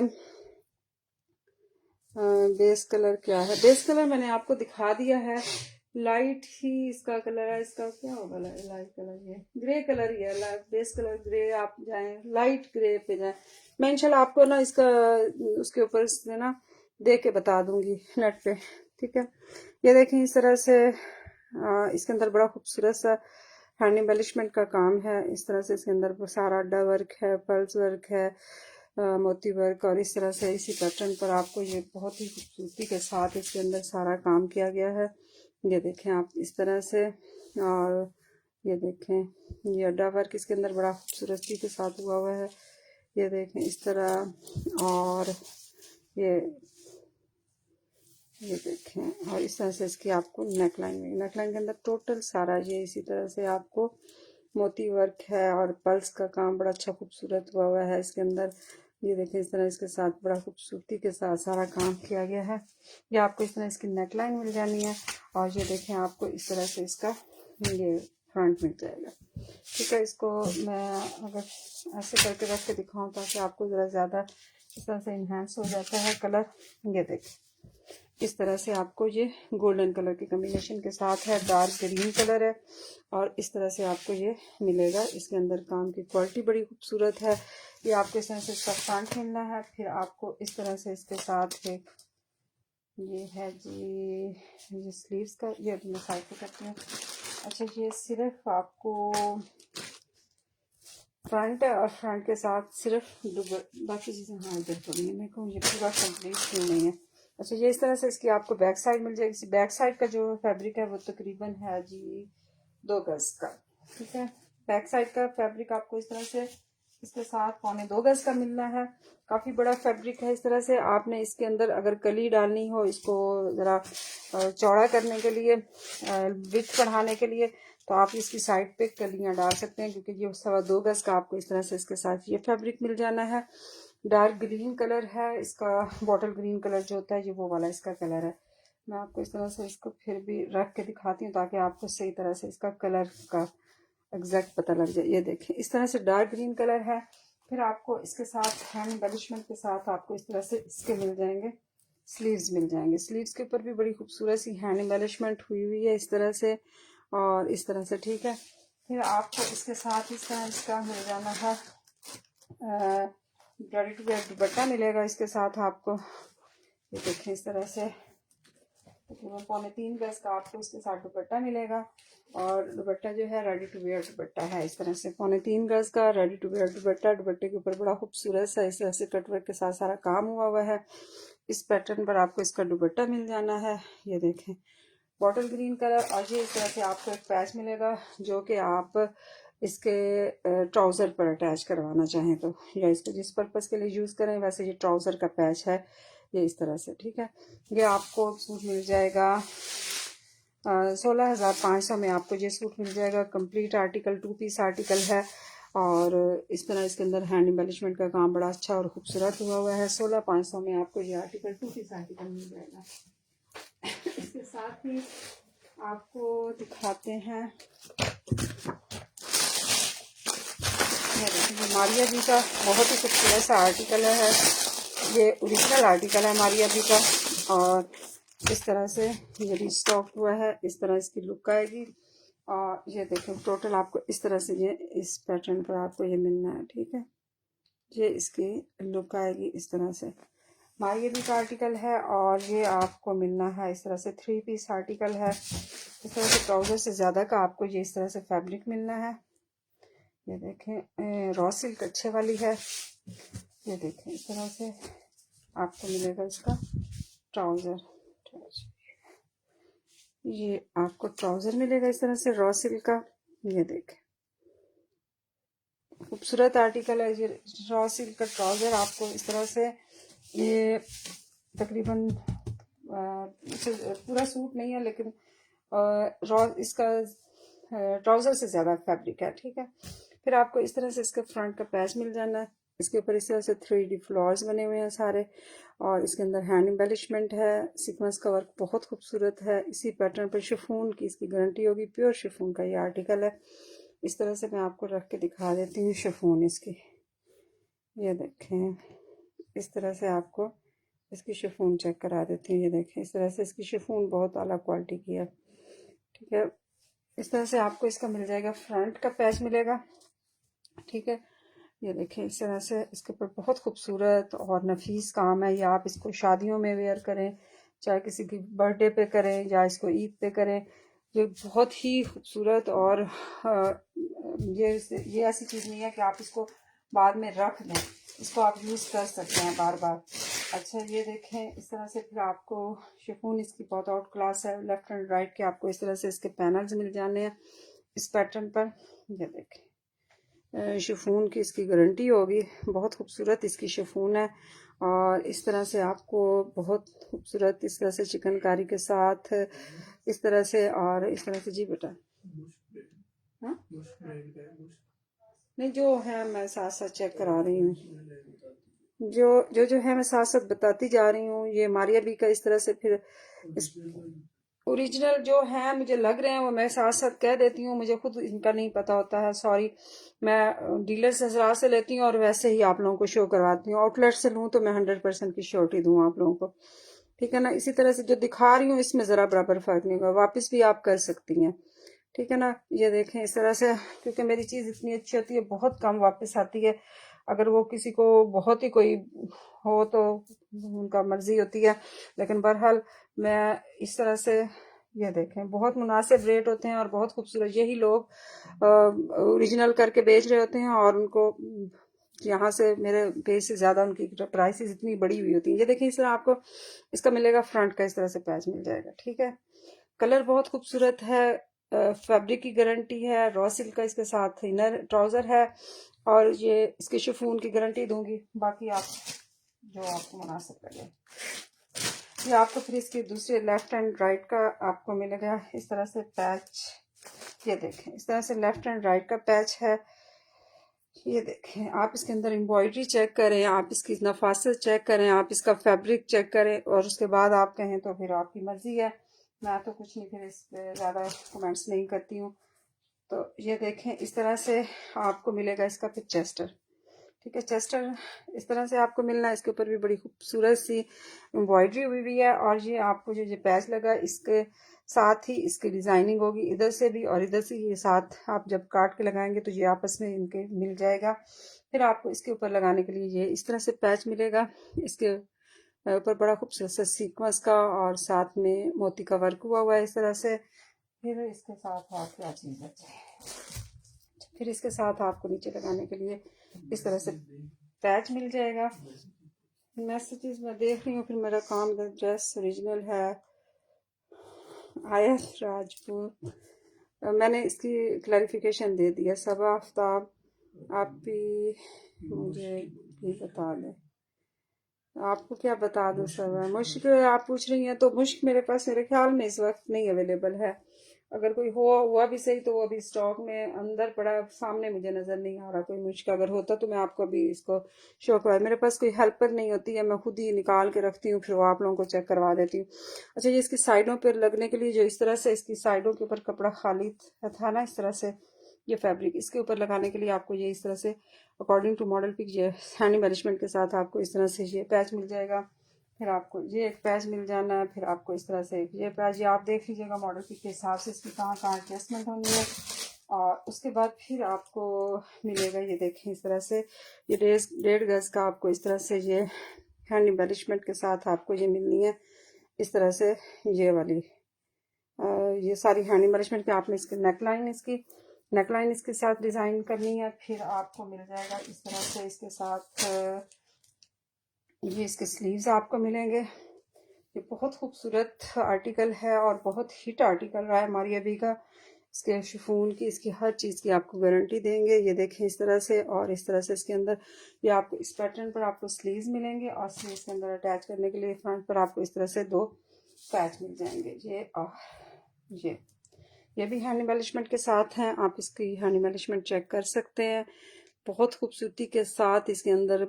बेस कलर क्या है, बेस कलर मैंने आपको दिखा दिया है, लाइट ही इसका कलर है। इसका क्या होगा लाइट कलर, ये ग्रे कलर ही है, बेस कलर ग्रे। आप जाएं लाइट ग्रे पे जाएं, मैं इंशाल्लाह आपको ना इसका उसके ऊपर से ना दे के बता दूंगी नेट पे, ठीक है। ये देखें इस तरह से इसके अंदर बड़ा खूबसूरत सा हैंड एम्बेलिशमेंट का काम है। इस तरह से इसके अंदर सारा अड्डा वर्क है, पर्ल्स वर्क है, मोती वर्क, और इस तरह से इसी पैटर्न पर आपको ये बहुत ही खूबसूरती के साथ इसके अंदर सारा काम किया गया है। ये देखें आप इस तरह से, और ये देखें ये अड्डा वर्क इसके अंदर बड़ा खूबसूरती के साथ हुआ है। ये देखें इस तरह, और ये देखें, और इस तरह से इसकी आपको नेकलाइन में, नेकलाइन के अंदर टोटल सारा ये इसी तरह से आपको मोती वर्क है, और पल्स का काम बड़ा अच्छा खूबसूरत हुआ है इसके अंदर। ये देखें इस तरह इसके साथ बड़ा खूबसूरती के साथ सारा काम किया गया है। ये आपको इस तरह इसकी नेकलाइन मिल जानी है, और ये देखें आपको इस तरह से इसका ये फ्रंट मिल जाएगा, ठीक है। इसको मैं अगर ऐसे करके रख के दिखाऊं ताकि आपको ज़रा ज़्यादा इस तरह से इन्हांस हो जाता है कलर। ये देखें इस तरह से आपको ये गोल्डन कलर के कॉम्बिनेशन के साथ है, डार्क ग्रीन कलर है, और इस तरह से आपको ये मिलेगा। इसके अंदर काम की क्वालिटी बड़ी खूबसूरत है। ये आपको इस तरह से इसका फ्रंट मिलना है, फिर आपको इस तरह से इसके साथ एक ये है जी, ये स्लीव्स का, ये मैं साइड पे करती हूँ। अच्छा, ये सिर्फ आपको फ्रंट है, और फ्रंट के साथ सिर्फ बाकी चीज़ें हाँ इधर पड़ी है, मैं कहूँ ये पूरा कंप्लीट क्यों नहीं है। अच्छा, ये इस तरह से इसकी आपको बैक साइड मिल जाएगी। बैक साइड का जो फैब्रिक है वो तकरीबन है जी 2 गज का, ठीक है। बैक साइड का फैब्रिक आपको इस तरह से इसके साथ 2.25 गज का मिलना है। काफ़ी बड़ा फैब्रिक है। इस तरह से आपने इसके अंदर अगर कली डालनी हो, इसको ज़रा चौड़ा करने के लिए, विड्थ बढ़ाने के लिए, तो आप इसकी साइड पे कलियां डाल सकते हैं, क्योंकि ये 2.25 गज का आपको इस तरह से इसके साथ ये फैब्रिक मिल जाना है। डार्क ग्रीन कलर है इसका, बॉटल ग्रीन कलर जो होता है ये वो वाला इसका कलर है। मैं आपको इस तरह से इसको फिर भी रख के दिखाती हूँ ताकि आपको सही तरह से इसका कलर का एग्जैक्ट पता लग जाए। ये देखें इस तरह से डार्क ग्रीन कलर है। फिर आपको इसके साथ हैंड एम्बेलिशमेंट के साथ आपको इस तरह से इसके मिल जाएंगे स्लीव्स मिल जाएंगे। स्लीव्स के ऊपर भी बड़ी खूबसूरत सी हैंड एम्बेलिशमेंट हुई हुई है इस तरह से, और इस तरह से, ठीक है। फिर आपको इसके साथ इस तरह इसका मिल जाना है रेडी टू वेयर दुपट्टा मिलेगा इसके साथ आपको। ये देखें इस तरह से तकरीबन 3.25 गज का आपको इसके साथ दुपट्टा मिलेगा, और दुपट्टा जो है रेडी टू वेयर दुपट्टा है इस तरह से 3.25 गज का रेडी टू वेयर दुपट्टा। दुपट्टे के ऊपर बड़ा खूबसूरत सा इस तरह से कटवर्क के साथ सारा काम हुआ है। इस पैटर्न पर आपको इसका दुपट्टा मिल जाना है। ये देखें बॉटल ग्रीन कलर, और ये इस तरह से आपको एक पैच मिलेगा जो कि आप इसके ट्राउज़र पर अटैच करवाना चाहें तो, या इसको जिस पर्पज़ के लिए यूज़ करें, वैसे ये ट्राउज़र का पैच है ये इस तरह से, ठीक है। ये आपको सूट मिल जाएगा 16,500 में आपको ये सूट मिल जाएगा। कंप्लीट आर्टिकल 2 पीस आर्टिकल है, और इस तरह इसके अंदर हैंड एम्बेलिशमेंट का काम बड़ा अच्छा और खूबसूरत हुआ है। 16,500 में आपको ये आर्टिकल 2 पीस आर्टिकल मिल जाएगा। इसके साथ ही आपको दिखाते हैं मारिया जी का बहुत ही खूबसूरत सा आर्टिकल है। ये ओरिजिनल आर्टिकल है मारिया जी का, और इस तरह से ये रिस्टॉक हुआ है। इस तरह इसकी लुक आएगी, और ये देखें टोटल आपको इस तरह से ये इस पैटर्न पर आपको ये मिलना है, ठीक है। ये इसकी लुक आएगी इस तरह से। मारिया जी का आर्टिकल है, और ये आपको मिलना है इस तरह से 3 पीस आर्टिकल है। इस तरह से ट्राउज़र से ज़्यादा का आपको ये इस तरह से फैब्रिक मिलना है। ये देखें रॉ सिल्क अच्छे वाली है, ये देखें इस तरह से आपको मिलेगा इसका ट्राउज़र। ये आपको ट्राउज़र मिलेगा इस तरह से रॉ सिल्क का। ये देखें खूबसूरत आर्टिकल है ये रॉ सिल्क का ट्राउज़र। आपको इस तरह से ये तकरीबन पूरा सूट नहीं है, लेकिन रॉ इसका ट्राउज़र से ज़्यादा फैब्रिक है, ठीक है। फिर आपको इस तरह से इसके फ्रंट का पैच मिल जाना है। इसके ऊपर इस तरह से 3D फ्लावर्स बने हुए हैं सारे, और इसके अंदर हैंड एम्बेलिशमेंट है। सीक्वेंस का वर्क बहुत खूबसूरत है। इसी पैटर्न पर शिफॉन की इसकी गारंटी होगी। प्योर शिफॉन का ये आर्टिकल है। इस तरह से मैं आपको रख के दिखा देती हूँ शिफॉन इसकी। ये देखें इस तरह से आपको इसकी शिफॉन चेक करा देती हूँ। ये देखें इस तरह से इसकी शिफॉन बहुत आला क्वालिटी की है, ठीक है। इस तरह से आपको इसका मिल जाएगा, फ्रंट का पैच मिलेगा, ठीक है। ये देखें इस तरह से इसके ऊपर बहुत खूबसूरत और नफीस काम है। या आप इसको शादियों में वेयर करें, चाहे किसी की बर्थडे पे करें या इसको ईद पे करें, ये बहुत ही खूबसूरत। और ये ऐसी चीज़ नहीं है कि आप इसको बाद में रख दें, इसको आप यूज़ कर सकते हैं बार बार। अच्छा ये देखें इस तरह से फिर आपको शिफॉन इसकी बहुत आउट क्लास है। लेफ्ट एंड राइट के आपको इस तरह से इसके पैनल्स मिल जाने हैं इस पैटर्न पर। ये देखें शिफॉन की इसकी गारंटी होगी। बहुत खूबसूरत इसकी शिफॉन है, और इस तरह से आपको बहुत खूबसूरत इस तरह से चिकनकारी के साथ इस तरह से, और इस तरह से। जी बेटा, हाँ नहीं जो है मैं साथ साथ चेक करा रही हूँ। जो है मैं साथ साथ बताती जा रही हूँ। ये मारिया बी का इस तरह से, फिर इस ओरिजिनल जो है मुझे लग रहे हैं वो मैं साथ साथ कह देती हूँ। मुझे खुद इनका नहीं पता होता है, सॉरी। मैं डीलर से हजरात से लेती हूँ और वैसे ही आप लोगों को शो करवाती हूँ। आउटलेट से लूँ तो मैं 100% की श्योरिटी दूँ आप लोगों को, ठीक है ना। इसी तरह से जो दिखा रही हूँ इसमें ज़रा बराबर फर्क नहीं होगा, वापस भी आप कर सकती हैं, ठीक है ना। ये देखें इस तरह से, क्योंकि मेरी चीज़ इतनी अच्छी होती है बहुत कम वापस आती है। अगर वो किसी को बहुत ही कोई हो तो उनका मर्जी होती है, लेकिन बहरहाल मैं इस तरह से। ये देखें बहुत मुनासिब रेट होते हैं और बहुत खूबसूरत। यही लोग ओरिजिनल करके बेच रहे होते हैं, और उनको यहाँ से मेरे पेज से ज़्यादा उनकी प्राइसेस इतनी बड़ी हुई होती है। ये देखें इस तरह आपको इसका मिलेगा, फ्रंट का इस तरह से पैच मिल जाएगा, ठीक है। कलर बहुत खूबसूरत है, फैब्रिक की गारंटी है, रॉ सिल्क का इसके साथ इनर ट्राउज़र है, और ये इसकी शिफॉन की गारंटी दूंगी। बाकी आप जो आपको मुनासिब लगे। ये आपको फिर इसके दूसरे लेफ्ट एंड राइट का आपको मिलेगा इस तरह से पैच। ये देखें इस तरह से लेफ्ट एंड राइट का पैच है। ये देखें आप इसके अंदर एम्ब्रॉयडरी चेक करें, आप इसकी नफासत चेक करें, आप इसका फैब्रिक चेक करें, और उसके बाद आप कहें तो फिर आपकी मर्जी है। मैं तो कुछ नहीं, फिर इस पर ज़्यादा कमेंट्स नहीं करती हूँ। तो ये देखें इस तरह से आपको मिलेगा इसका फिर चेस्टर, ठीक है। चेस्टर इस तरह से आपको मिलना है। इसके ऊपर भी बड़ी खूबसूरत सी एम्ब्रॉयडरी हुई हुई है, और ये आपको जो ये पैच लगा इसके साथ ही इसकी डिज़ाइनिंग होगी इधर से भी और इधर से। ये साथ आप जब काट के लगाएंगे तो ये आपस में इनके मिल जाएगा। फिर आपको इसके ऊपर लगाने के लिए ये इस तरह से पैच मिलेगा। इसके ऊपर बड़ा खूबसूरत सा सीक्वेंस का और साथ में मोती का वर्क हुआ हुआ है इस तरह से। फिर इसके साथ आप क्या चीज़ है, फिर इसके साथ आपको नीचे लगाने के लिए इस तरह से पैच मिल जाएगा। मैसेजेस मैं देख रही हूँ, फिर मेरा काम ड्रेस ओरिजिनल है। आयत राजपूत, मैंने इसकी क्लैरिफिकेशन दे दिया। सबा आफ्ताब, आप भी मुझे ये बता दें, आपको क्या बता दूँ। सब मुश्क आप पूछ रही हैं, तो मुश्क मेरे पास मेरे ख्याल में इस वक्त नहीं अवेलेबल है। अगर कोई हुआ भी सही तो वो अभी स्टॉक में अंदर पड़ा, सामने मुझे नज़र नहीं आ रहा कोई मुश्क। अगर होता तो मैं आपको अभी इसको शो करवा। मेरे पास कोई हेल्पर नहीं होती है, मैं खुद ही निकाल के रखती हूँ, फिर वो आप लोगों को चेक करवा देती हूँ। अच्छा ये इसकी साइडों पर लगने के लिए जो इस तरह से इसकी साइडों के ऊपर कपड़ा खाली था ना, इस तरह से ये फैब्रिक इसके ऊपर लगाने के लिए आपको ये इस तरह से अकॉर्डिंग टू मॉडल पिक ये हैंड मैनेजमेंट के साथ आपको इस तरह से ये पैच मिल जाएगा। फिर आपको ये एक पैच मिल जाना है। फिर आपको इस तरह से ये पैच, ये आप देख लीजिएगा मॉडल पिक के हिसाब से इसकी कहाँ कहाँ एडजस्टमेंट होनी है। और उसके बाद फिर आपको मिलेगा, ये देखें इस तरह से ये 1.5 गज का आपको इस तरह से ये हैंड एम्बेलिशमेंट के साथ आपको ये मिलनी है इस तरह से। ये वाली ये सारी हैंड एम्बेलिशमेंट के आपने इसकी नेकलाइन इसके साथ डिज़ाइन करनी है। फिर आपको मिल जाएगा इस तरह से इसके साथ ये इसके स्लीव्स आपको मिलेंगे। ये बहुत खूबसूरत आर्टिकल है और बहुत हिट आर्टिकल रहा है हमारी अभी का। इसके शिफॉन की, इसकी हर चीज़ की आपको गारंटी देंगे। ये देखें इस तरह से, और इस तरह से इसके अंदर ये आपको इस पैटर्न पर आपको स्लीव्स मिलेंगे और स्लीव्स के अंदर अटैच करने के लिए फ्रंट पर आपको इस तरह से 2 पैच मिल जाएंगे। ये और ये भी हैंड एम्बेलिशमेंट के साथ हैं। आप इसकी हैंड एम्बेलिशमेंट चेक कर सकते हैं। बहुत खूबसूरती के साथ इसके अंदर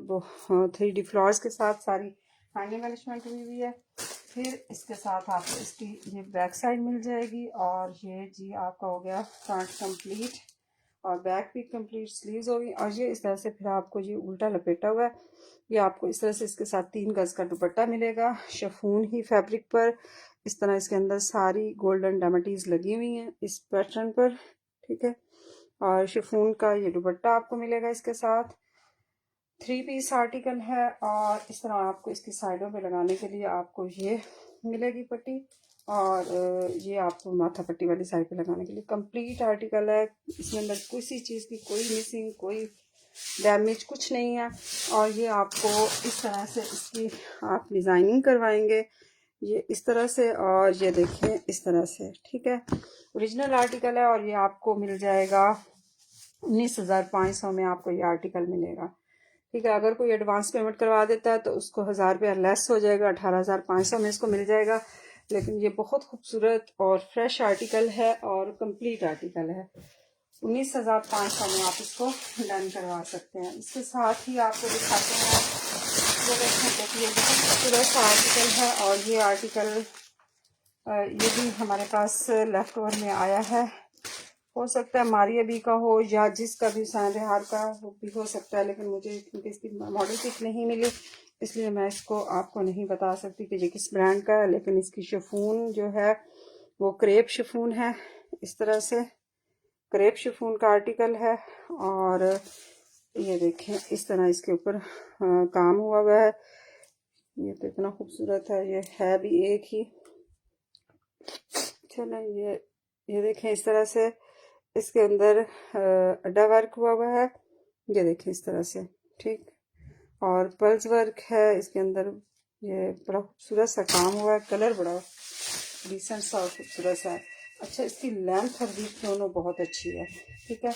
3D फ्लावर्स के साथ सारी हैंड एम्बेलिशमेंट हुई हुई है। फिर इसके साथ आपको इसकी ये बैक साइड मिल जाएगी और ये जी आपका हो गया फ्रंट कंप्लीट और बैक भी कंप्लीट स्लीव्स होगी। और ये इस तरह से फिर आपको ये उल्टा लपेटा हुआ है। ये आपको इस तरह से इसके साथ 3 गज का दुपट्टा मिलेगा शिफॉन ही फैब्रिक पर। इस तरह इसके अंदर सारी गोल्डन डायमंड्स लगी हुई हैं इस पैटर्न पर, ठीक है। और शिफॉन का ये दुपट्टा आपको मिलेगा इसके साथ। 3 पीस आर्टिकल है और इस तरह आपको इसकी साइडों पे लगाने के लिए आपको ये मिलेगी पट्टी और ये आपको माथा पट्टी वाली साइड पे लगाने के लिए कंप्लीट आर्टिकल है। इसके अंदर किसी चीज़ की कोई मिसिंग, कोई डैमेज कुछ नहीं है। और ये आपको इस तरह से इसकी आप डिज़ाइनिंग करवाएंगे ये इस तरह से, और ये देखें इस तरह से, ठीक है। ओरिजिनल आर्टिकल है और ये आपको मिल जाएगा 19,500 में आपको ये आर्टिकल मिलेगा, ठीक है। अगर कोई एडवांस पेमेंट करवा देता है तो उसको 1000 रुपया लेस हो जाएगा, 18,500 में इसको मिल जाएगा। लेकिन ये बहुत खूबसूरत और फ्रेश आर्टिकल है और कंप्लीट आर्टिकल है। 19,500 में आप इसको डन करवा सकते हैं। इसके साथ ही आपको दिखाते हैं, ये देखें ये बहुत खूबसूरत आर्टिकल है और ये आर्टिकल ये भी हमारे पास लेफ्ट ओवर में आया है। हो सकता है मारिया बी का हो या जिसका भी बिहार का वो भी हो सकता है, लेकिन मुझे क्योंकि इसकी मॉडल पिक नहीं मिली इसलिए मैं इसको आपको नहीं बता सकती कि ये किस ब्रांड का है। लेकिन इसकी शिफॉन जो है वो क्रेप शिफॉन है। इस तरह से क्रेप शिफॉन का आर्टिकल है और ये देखें इस तरह इसके ऊपर काम हुआ हुआ है। ये तो इतना खूबसूरत है, ये है भी एक ही। चलो ये देखें इस तरह से इसके अंदर अड्डा वर्क हुआ हुआ है। ये देखें इस तरह से, ठीक। और पल्स वर्क है इसके अंदर। ये बड़ा खूबसूरत सा काम हुआ है, कलर बड़ा डिसेंट सा और खूबसूरत सा है। अच्छा, इसकी लेंथ और विड्थ दोनों बहुत अच्छी है, ठीक है।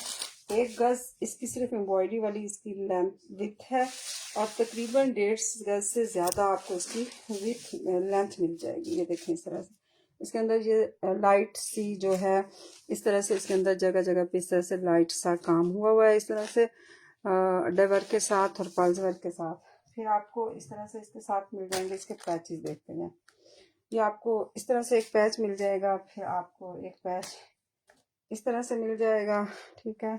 1 गज इसकी सिर्फ एम्ब्रॉयडरी वाली इसकी विड्थ है और तकरीबन 1.5 गज से ज़्यादा आपको इसकी विड्थ लेंथ मिल जाएगी। ये देखें इस तरह से इसके अंदर ये लाइट सी जो है इस तरह से इसके अंदर जगह जगह पे इस तरह से लाइट सा काम हुआ हुआ है इस तरह से अड्डा वर्क के साथ और पल्स वर्क के साथ। फिर आपको इस तरह से इसके साथ मिल जाएंगे इसके पैचेस, देखते हैं। ये आपको इस तरह से एक पैच मिल जाएगा, फिर आपको एक पैच इस तरह से मिल जाएगा, ठीक है।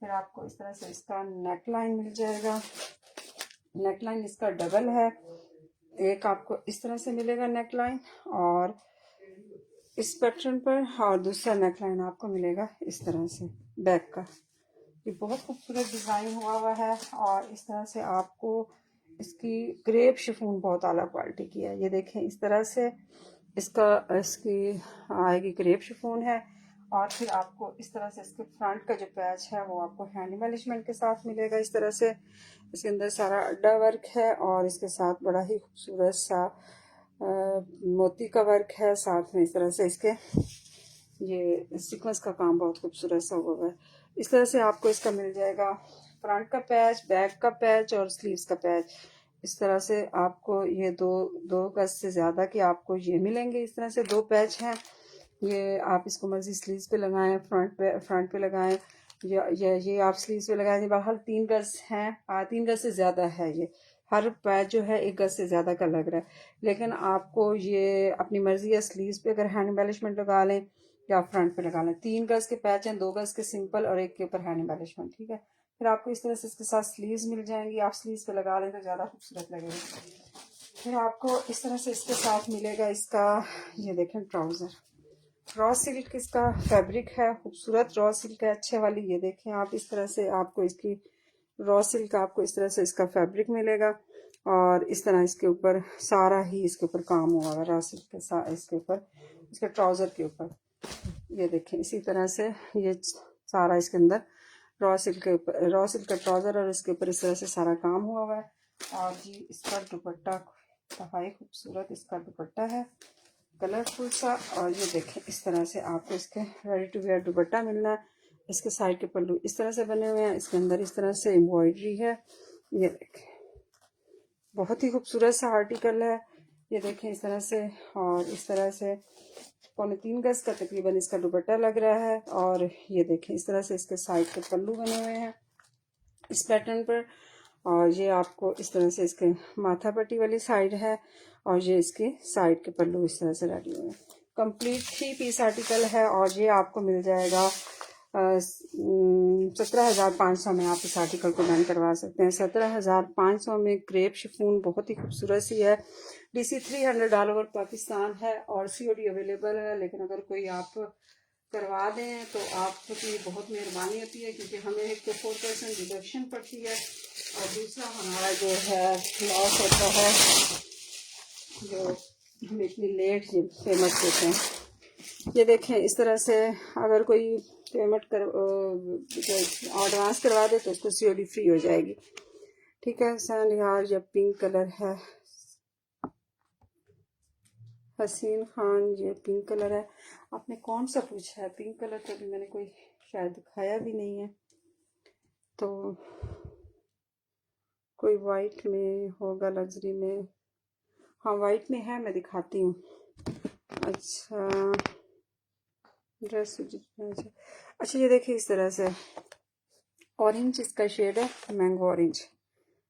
फिर आपको इस तरह से इसका नेक लाइन मिल जाएगा। नेक लाइन इसका डबल है, एक आपको इस तरह से मिलेगा नेक लाइन और इस पैटर्न पर, और दूसरा नेक लाइन आपको मिलेगा इस तरह से बैक का। ये बहुत खूबसूरत डिज़ाइन हुआ है और इस तरह से आपको इसकी क्रेप शिफॉन बहुत आला क्वालिटी की है। ये देखें इस तरह से इसकी आएगी क्रेप शिफॉन है और फिर आपको इस तरह से इसके फ्रंट का जो पैच है वो आपको हैंड एम्बेलिशमेंट के साथ मिलेगा इस तरह से। इसके अंदर सारा अड्डा वर्क है और इसके साथ बड़ा ही खूबसूरत सा मोती का वर्क है साथ में। इस तरह से इसके ये सीक्वेंस का काम बहुत खूबसूरत सा हुआ है। इस तरह से आपको इसका मिल जाएगा फ्रंट का पैच, बैक का पैच और स्लीव्स का पैच। इस तरह से आपको ये दो गज से ज़्यादा के आपको ये मिलेंगे। इस तरह से 2 पैच हैं। ये आप इसको मर्जी स्लीव्स पे लगाएं, फ्रंट पे लगाएं या ये आप स्लीव्स पे लगाएं। बहरहाल 3 गज हैं, 3 गज से ज़्यादा है। ये हर पैच जो है 1 गज से ज़्यादा का लग रहा है, लेकिन आपको ये अपनी मर्जी है स्लीव्स पे अगर हैंड एम्बेलिशमेंट लगा लें या फ्रंट पे लगा लें। 3 गज के पैच हैं, 2 गज के सिंपल और एक के ऊपर हैंड एम्बेलिशमेंट, ठीक है। फिर आपको इस तरह से इसके साथ स्लीव्स मिल जाएंगी, आप स्लीव्स पे लगा लें तो ज़्यादा खूबसूरत लगेगा। फिर आपको इस तरह से इसके साथ मिलेगा इसका, ये देखें ट्राउज़र, रॉ सिल्क इसका फैब्रिक है, खूबसूरत रॉ सिल्क है अच्छे वाली। ये देखें आप इस तरह से आपको इसकी रॉ सिल्क आपको इस तरह से इसका फैब्रिक मिलेगा और इस तरह इसके ऊपर सारा ही इसके ऊपर काम हुआ है रॉ सिल्क के साथ इसके ऊपर इसके ट्राउज़र के ऊपर। ये देखें इसी तरह से ये सारा इसके अंदर रॉ सिल्क के ऊपर रॉ सिल्क का ट्राउज़र और इसके ऊपर इस तरह से सारा काम हुआ है और जी इसका दुपट्टा इंतहाई खूबसूरत इसका दुपट्टा है, कलरफुल सा। और ये देखें इस तरह से आपको इसके रेडी टू वेयर दुपट्टा मिलना है। इसके साइड के पल्लू इस तरह से बने हुए हैं, इसके अंदर इस तरह से एम्ब्रॉयडरी है। ये देखें बहुत ही खूबसूरत सा आर्टिकल है। ये देखें इस तरह से, और इस तरह से 3.25 गज का तकरीबन इसका दुपट्टा लग रहा है। और ये देखें इस तरह से इसके साइड के पल्लू बने हुए हैं इस पैटर्न पर। और ये आपको इस तरह से इसके माथा पट्टी वाली साइड है, और ये इसके साइड के पल्लू इस तरह से रेडी हुए हैं। कंप्लीट 3 पीस आर्टिकल है, और ये आपको मिल जाएगा 17,500 में। आप इस आर्टिकल को बैन करवा सकते हैं 17,500 में। क्रेप शिफॉन बहुत ही खूबसूरत सी है। DC 300 ऑल ओवर पाकिस्तान है, और COD अवेलेबल है। लेकिन अगर कोई आप करवा दें तो आपकी बहुत मेहरबानी होती है, क्योंकि हमें एक तो 4% डिडक्शन पड़ती है, और दूसरा हमारा जो है लॉस होता है, जो हम इतनी लेट पेमेंट देते हैं। ये देखें इस तरह से अगर कोई पेमेंट कर एडवांस करवा दे तो उसको COD फ्री हो जाएगी। ठीक है। सैंड यार ये पिंक कलर है, हसीन खान, ये पिंक कलर है। आपने कौन सा पूछा है? पिंक कलर तो अभी मैंने कोई शायद दिखाया भी नहीं है, तो कोई वाइट में होगा, लग्जरी में। हाँ वाइट में है, मैं दिखाती हूँ। अच्छा ड्रेस अच्छा ये देखिए इस तरह से ऑरेंज इसका शेड है, मैंगो ऑरेंज।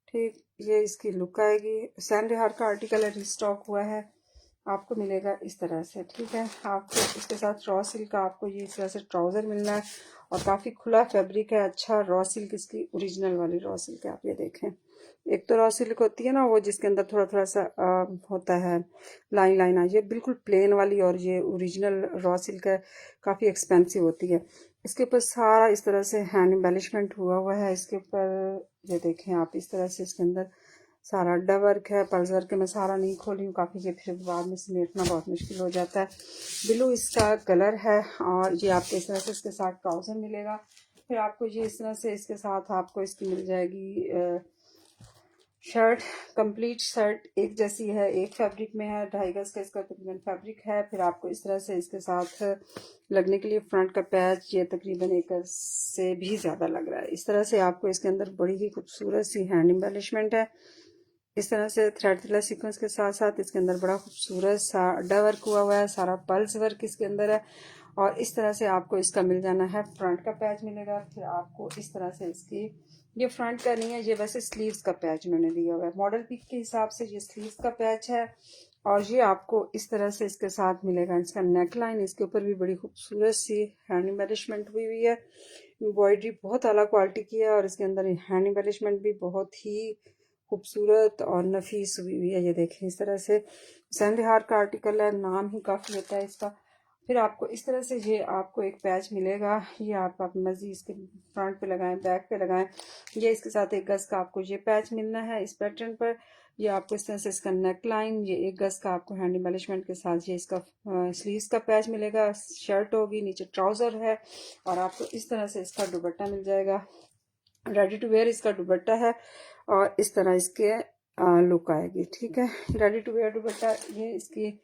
ठीक, ये इसकी लुक आएगी। सैंड हार का आर्टिकल है, रिस्टॉक हुआ है, आपको मिलेगा इस तरह से। ठीक है। आपको इसके साथ रॉ सिल्क का आपको ये इस तरह से ट्राउज़र मिलना है, और काफ़ी खुला फैब्रिक है। अच्छा रॉ सिल्क इसकी ओरिजिनल वाली रॉ सिल्क है। आप ये देखें, एक तो रॉ सिल्क होती है ना वो जिसके अंदर थोड़ा थोड़ा सा होता है लाइन लाइन आ, ये बिल्कुल प्लेन वाली, और ये ओरिजिनल रॉ सिल्क है, काफ़ी एक्सपेंसिव होती है। इसके ऊपर सारा इस तरह से हैंड एम्बेलिशमेंट हुआ है। इसके ऊपर ये देखें आप इस तरह से इसके अंदर सारा अड्डा वर्क है, पल्स वर्क है। मैं सारा नहीं खोली हूँ, काफ़ी ये फिर बाद में समेटना बहुत मुश्किल हो जाता है। ब्लू इसका कलर है, और ये आपको इस तरह से इसके साथ ट्राउज़र मिलेगा। फिर आपको ये इस तरह से इसके साथ आपको इसकी मिल जाएगी शर्ट। कंप्लीट शर्ट एक जैसी है, एक फैब्रिक में है, 2.5 गज का इसका तकरीबन फैब्रिक है। फिर आपको इस तरह से इसके साथ लगने के लिए फ्रंट का पैच ये तकरीबन 1 गज से भी ज़्यादा लग रहा है। इस तरह से आपको इसके अंदर बड़ी ही खूबसूरत सी हैंड एम्बेलिशमेंट है। इस तरह से थ्रेड थ्रेड सीक्वेंस के साथ साथ इसके अंदर बड़ा खूबसूरत सा अड्डा वर्क हुआ है, सारा पल्स वर्क इसके अंदर है। और इस तरह से आपको इसका मिल जाना है, फ्रंट का पैच मिलेगा। फिर आपको इस तरह से इसकी, ये फ्रंट का नहीं है, ये वैसे स्लीव्स का पैच उन्होंने दिया हुआ है मॉडल पिक के हिसाब से, ये स्लीव्स का पैच है। और ये आपको इस तरह से इसके साथ मिलेगा इसका नेक लाइन। इसके ऊपर भी बड़ी खूबसूरत सी हैंड एम्बेलिशमेंट हुई हुई है, एम्ब्रॉयडरी बहुत अला क्वालिटी की है, और इसके अंदर हैंड एम्बेलिशमेंट भी बहुत ही खूबसूरत और नफीस हुई हुई है। ये देखें इस तरह से सैंड हार का आर्टिकल है, नाम ही काफ़ी होता है इसका। फिर आपको इस तरह से ये आपको एक पैच मिलेगा, ये आप अपनी मर्जी इसके फ्रंट पे लगाएं, बैक पे लगाएं। ये इसके साथ 1 गज का आपको ये पैच मिलना है इस पैटर्न पर। ये आपको इस तरह से इसका नेक लाइन, ये 1 गज का आपको हैंड एम्बेलिशमेंट के साथ ये इसका स्लीव्स का पैच मिलेगा। शर्ट होगी, नीचे ट्राउज़र है, और आपको इस तरह से इसका दुपट्टा मिल जाएगा। रेडी टू वेयर इसका दुपट्टा है, और इस तरह इसके लुक आएगी। ठीक है। रेडी टू वेयर दुपट्टा ये इसकी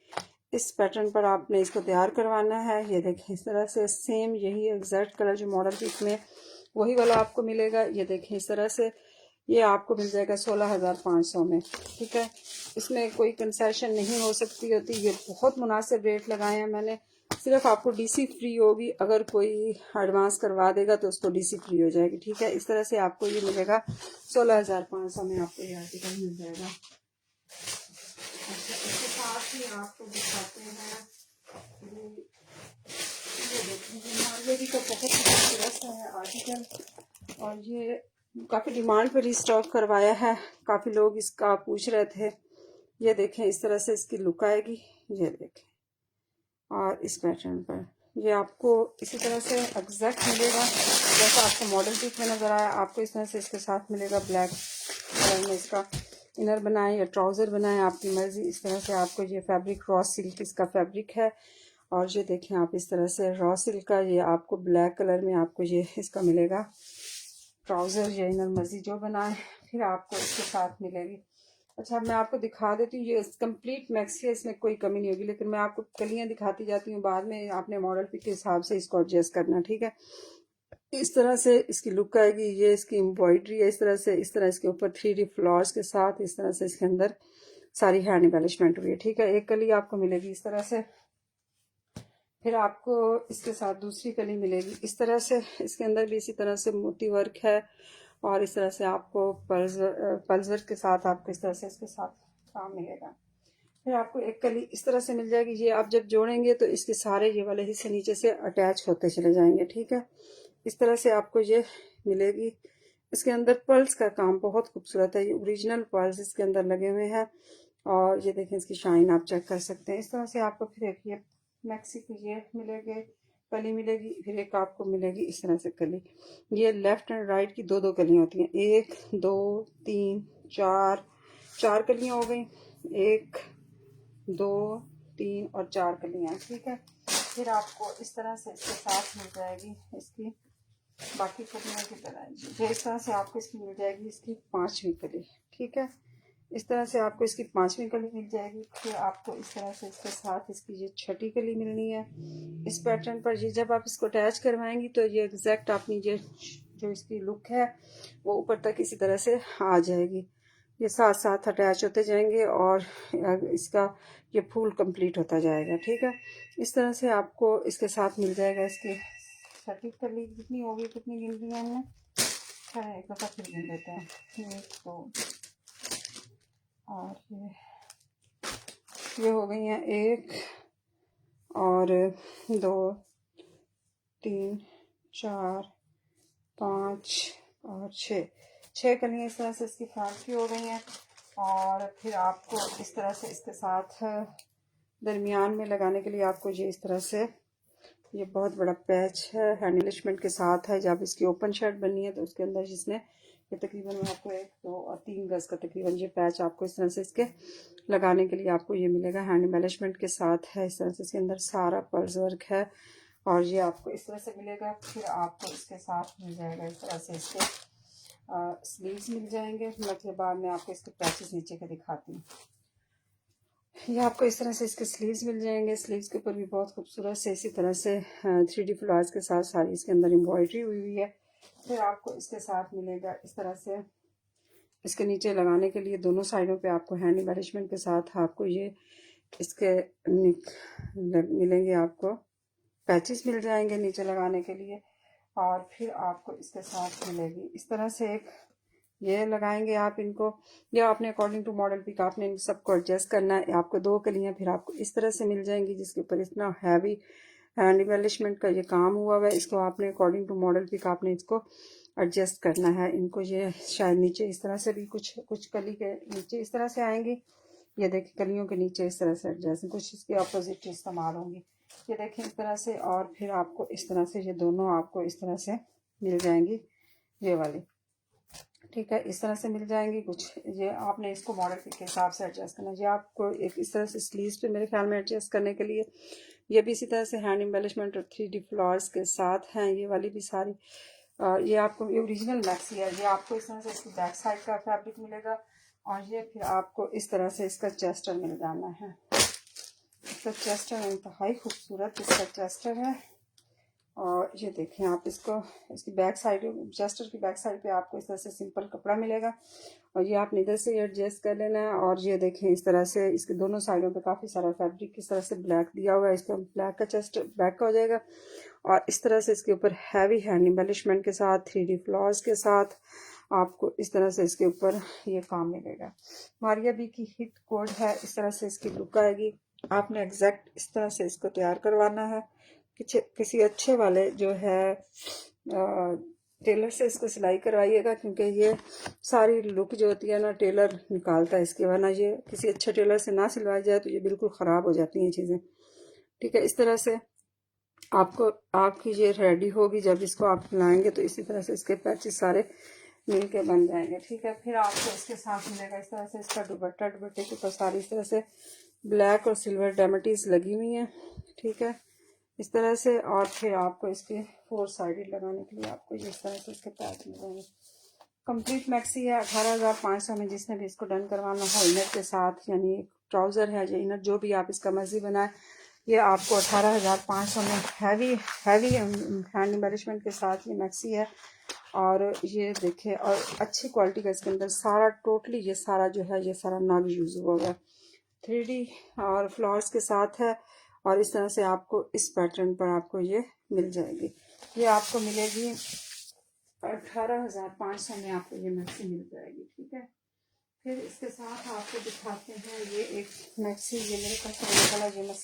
इस पैटर्न पर आपने इसको तैयार करवाना है। ये देखें इस तरह से सेम यही एग्जैक्ट कलर जो मॉडल पिक में वही वाला आपको मिलेगा। ये देखें इस तरह से ये आपको मिल जाएगा 16,500 में। ठीक है। इसमें कोई कंसेशन नहीं हो सकती होती, ये बहुत मुनासिब रेट लगाए हैं मैंने। सिर्फ आपको DC फ्री होगी, अगर कोई एडवांस करवा देगा तो उसको DC फ्री हो जाएगी। ठीक है। इस तरह से आपको ये मिलेगा 16,500 में, आपको ये आर्टिकल मिल जाएगा। अच्छा इसके साथ ही आपको दिखाते हैं ये भी तो बहुत खूबसूरत है आर्टिकल, और ये काफ़ी डिमांड पर स्टॉक करवाया है, काफ़ी लोग इसका पूछ रहे थे। ये देखें इस तरह से इसकी लुक आएगी, ये देखें। और इस पैटर्न पर ये आपको इसी तरह से एग्जैक्ट मिलेगा जैसा आपको मॉडल पिक में नज़र आया। आपको इस तरह से इसके साथ मिलेगा, ब्लैक कलर में इसका इनर बनाएं या ट्राउज़र बनाएं, आपकी मर्ज़ी। इस तरह से आपको ये फैब्रिक रॉ सिल्क इसका फैब्रिक है, और ये देखें आप इस तरह से रॉ सिल्क का ये आपको ब्लैक कलर में आपको ये इसका मिलेगा ट्राउज़र या इनर, मर्ज़ी जो बनाएं। फिर आपको इसके साथ मिलेगी। अच्छा, मैं आपको दिखा देती हूँ, ये कंप्लीट मैक्सी है, इसमें कोई कमी नहीं होगी, लेकिन मैं आपको कलियाँ दिखाती जाती हूँ, बाद में आपने मॉडल पिक के हिसाब से इसको एडजस्ट करना, ठीक है। इस तरह से इसकी लुक आएगी। ये इसकी एम्ब्रॉयडरी है, इस तरह इसके ऊपर 3D फ्लावर्स के साथ इस तरह से इसके अंदर सारी हैंड एम्बेलिशमेंट हुई है, ठीक है। एक कली आपको मिलेगी इस तरह से, फिर आपको इसके साथ दूसरी कली मिलेगी इस तरह से। इसके अंदर भी इसी तरह से मोती वर्क है, और इस तरह से आपको पल्स वर्क के साथ आपको इस तरह से इसके साथ काम मिलेगा। फिर आपको एक कली इस तरह से मिल जाएगी। ये आप जब जोड़ेंगे तो इसके सारे ये वाले हिस्से नीचे से अटैच होते चले जाएंगे, ठीक है। इस तरह से आपको ये मिलेगी। इसके अंदर पर्ल्स का काम बहुत खूबसूरत है, ये ओरिजिनल पर्ल्स इसके अंदर लगे हुए हैं, और ये देखें इसकी शाइन आप चेक कर सकते हैं। इस तरह से आपको फिर एक ये मैक्सी की ये मिलेगी कली मिलेगी, फिर एक आपको मिलेगी इस तरह से कली। ये लेफ्ट एंड राइट की दो दो कलियाँ होती हैं, 1 2 3 4 कलियाँ हो गई, 1 2 3 और 4 कलियाँ, ठीक है। फिर आपको इस तरह से इसके साथ मिल जाएगी इसकी बाकी कलियों की तरह, इस तरह से आपको इसकी मिल जाएगी इसकी 5वीं कली, ठीक है। इस तरह से आपको इसकी 5वीं कली मिल जाएगी। फिर आपको इस तरह से इसके साथ इसकी ये 6ठी कली मिलनी है इस पैटर्न पर। ये जब आप इसको अटैच करवाएंगी तो ये एग्जैक्ट अपनी ये जो इसकी लुक है वो ऊपर तक इसी तरह से आ जाएगी। ये साथ साथ अटैच होते जाएंगे और इसका ये फूल कंप्लीट होता जाएगा, ठीक है। इस तरह से आपको इसके साथ मिल जाएगा इसकी 6ठी कली। कितनी होगी, कितनी गिन ली हमने, एक दफ़ा फिर गिन लेते हैं, 1 2 और ये हो गई हैं 1 और 2 3 4 5 और 6 कलियाँ इस तरह से इसकी फ्रंट की हो गई हैं। और फिर आपको इस तरह से इसके साथ दरमियान में लगाने के लिए आपको ये इस तरह से ये बहुत बड़ा पैच है, हैंड एलिशमेंट के साथ है। जब इसकी ओपन शर्ट बननी है तो उसके अंदर जिसने ये तकरीबन मैं आपको 1 2 और 3 गज का तकरीबन ये पैच आपको इस तरह से इसके लगाने के लिए आपको ये मिलेगा, हैंड एम्बेलिशमेंट के साथ है। इस तरह से इसके अंदर सारा पर्ल्स वर्क है और ये आपको इस तरह से मिलेगा। फिर आपको इसके साथ मिल जाएगा इस तरह से इसके स्लीव्स मिल जाएंगे। मतलब बाद में आपको इसके पैचेस नीचे के दिखाती हूँ। ये आपको इस तरह से इसके स्लीव्स मिल जाएंगे। स्लीव्स के ऊपर भी बहुत खूबसूरत से इसी तरह से 3D फ्लावर्स के साथ सारी इसके अंदर एम्ब्रॉयडरी हुई हुई है। फिर आपको इसके साथ मिलेगा इस तरह से इसके नीचे लगाने के लिए दोनों साइडों पे आपको हैंड एम्बेलिशमेंट के साथ आपको ये इसके मिलेंगे, आपको पैचेस मिल जाएंगे नीचे लगाने के लिए। और फिर आपको इसके साथ मिलेगी इस तरह से एक ये लगाएंगे आप इनको, या आपने अकॉर्डिंग टू मॉडल पिक आपने इन सबको एडजस्ट करना है। आपको 2 कलियाँ फिर आपको इस तरह से मिल जाएंगी जिसके ऊपर इतना हैवी हैंड एम्बेलिशमेंट का ये काम हुआ हुआ है। इसको आपने अकॉर्डिंग टू मॉडल पिक आपने इसको एडजस्ट करना है। इनको ये शायद नीचे इस तरह से भी कुछ कली के नीचे इस तरह से आएंगी, ये देखिए कलियों के नीचे इस तरह से एडजस्ट, कुछ इसके अपोजिट इस्तेमाल होंगी, ये देखें इस तरह से। और फिर आपको इस तरह से ये दोनों आपको इस तरह से मिल जाएंगी ये वाली, ठीक है। इस तरह से मिल जाएंगी कुछ, ये आपने इसको मॉडल के हिसाब से एडजस्ट करना है। ये आपको एक इस तरह से स्लीव्स पे मेरे ख्याल में एडजस्ट करने के लिए ये भी इसी तरह से हैंड एम्बेलिशमेंट और 3D फ्लावर्स के साथ हैं। ये वाली भी सारी ये आपको ये ओरिजिनल मैक्सी है। ये आपको इस तरह से इसकी बैक साइड का फैब्रिक मिलेगा और ये फिर आपको इस तरह से इसका चेस्टर मिल जाना है। इसका चेस्टर इंतहाई खूबसूरत इसका चेस्टर है। और ये देखें आप इसको इसकी बैक साइड चेस्टर की बैक साइड पे आपको इस तरह से सिंपल कपड़ा मिलेगा और ये आपने इधर से एडजस्ट कर लेना है। और ये देखें इस तरह से इसके दोनों साइडों पे काफ़ी सारा फैब्रिक इस तरह से ब्लैक दिया हुआ है। इसका ब्लैक का चेस्ट बैक का हो जाएगा और इस तरह से इसके ऊपर हैवी हैंड एम्बेलिशमेंट के साथ 3D फ्लावर्स के साथ आपको इस तरह से इसके ऊपर ये काम मिलेगा। मारिया बी की हिट कोड है, इस तरह से इसकी लुक आएगी। आपने एग्जैक्ट इस तरह से इसको तैयार करवाना है। किसी अच्छे वाले जो है टेलर से इसको सिलाई करवाइएगा, क्योंकि ये सारी लुक जो होती है ना टेलर निकालता है इसके, वरना ये किसी अच्छे टेलर से ना सिलवाई जाए तो ये बिल्कुल ख़राब हो जाती हैं चीज़ें, ठीक है। इस तरह से आपको आपकी ये रेडी होगी, जब इसको आप लाएंगे तो इसी तरह से इसके पैचेस सारे मिल के बन जाएंगे, ठीक है। फिर आपको इसके साथ मिलेगा इस तरह से इसका दुपट्टा। दुपट्टे के ऊपर सारी इस तरह से ब्लैक और सिल्वर डेमेटीज लगी हुई हैं, ठीक है, इस तरह से। और फिर आपको इसके 4 साइडेड लगाने के लिए आपको इस तरह से इसके पैच मिल जाएंगे। कंप्लीट मैक्सी है 18,500 में। जिसने भी इसको डन करवाना हो इनर के साथ, यानी ट्राउज़र है या इनर जो भी आप इसका मर्जी बनाए, ये आपको 18,500 में हैवी हैंड एम्बेलिशमेंट के साथ ये मैक्सी है। और ये देखें, और अच्छी क्वालिटी का इसके अंदर सारा टोटली ये सारा जो है ये सारा नाग यूज़ हुआ है, 3D और फ्लावर्स के साथ है। और इस तरह से आपको इस पैटर्न पर आपको ये मिल जाएगी। ये आपको मिलेगी 18,500 में, आपको ये मैक्सी मिल जाएगी। ठीक है, फिर इसके साथ आपको दिखाते हैं ये एक मैक्सी। ये मेरे पास निकला, ये मैं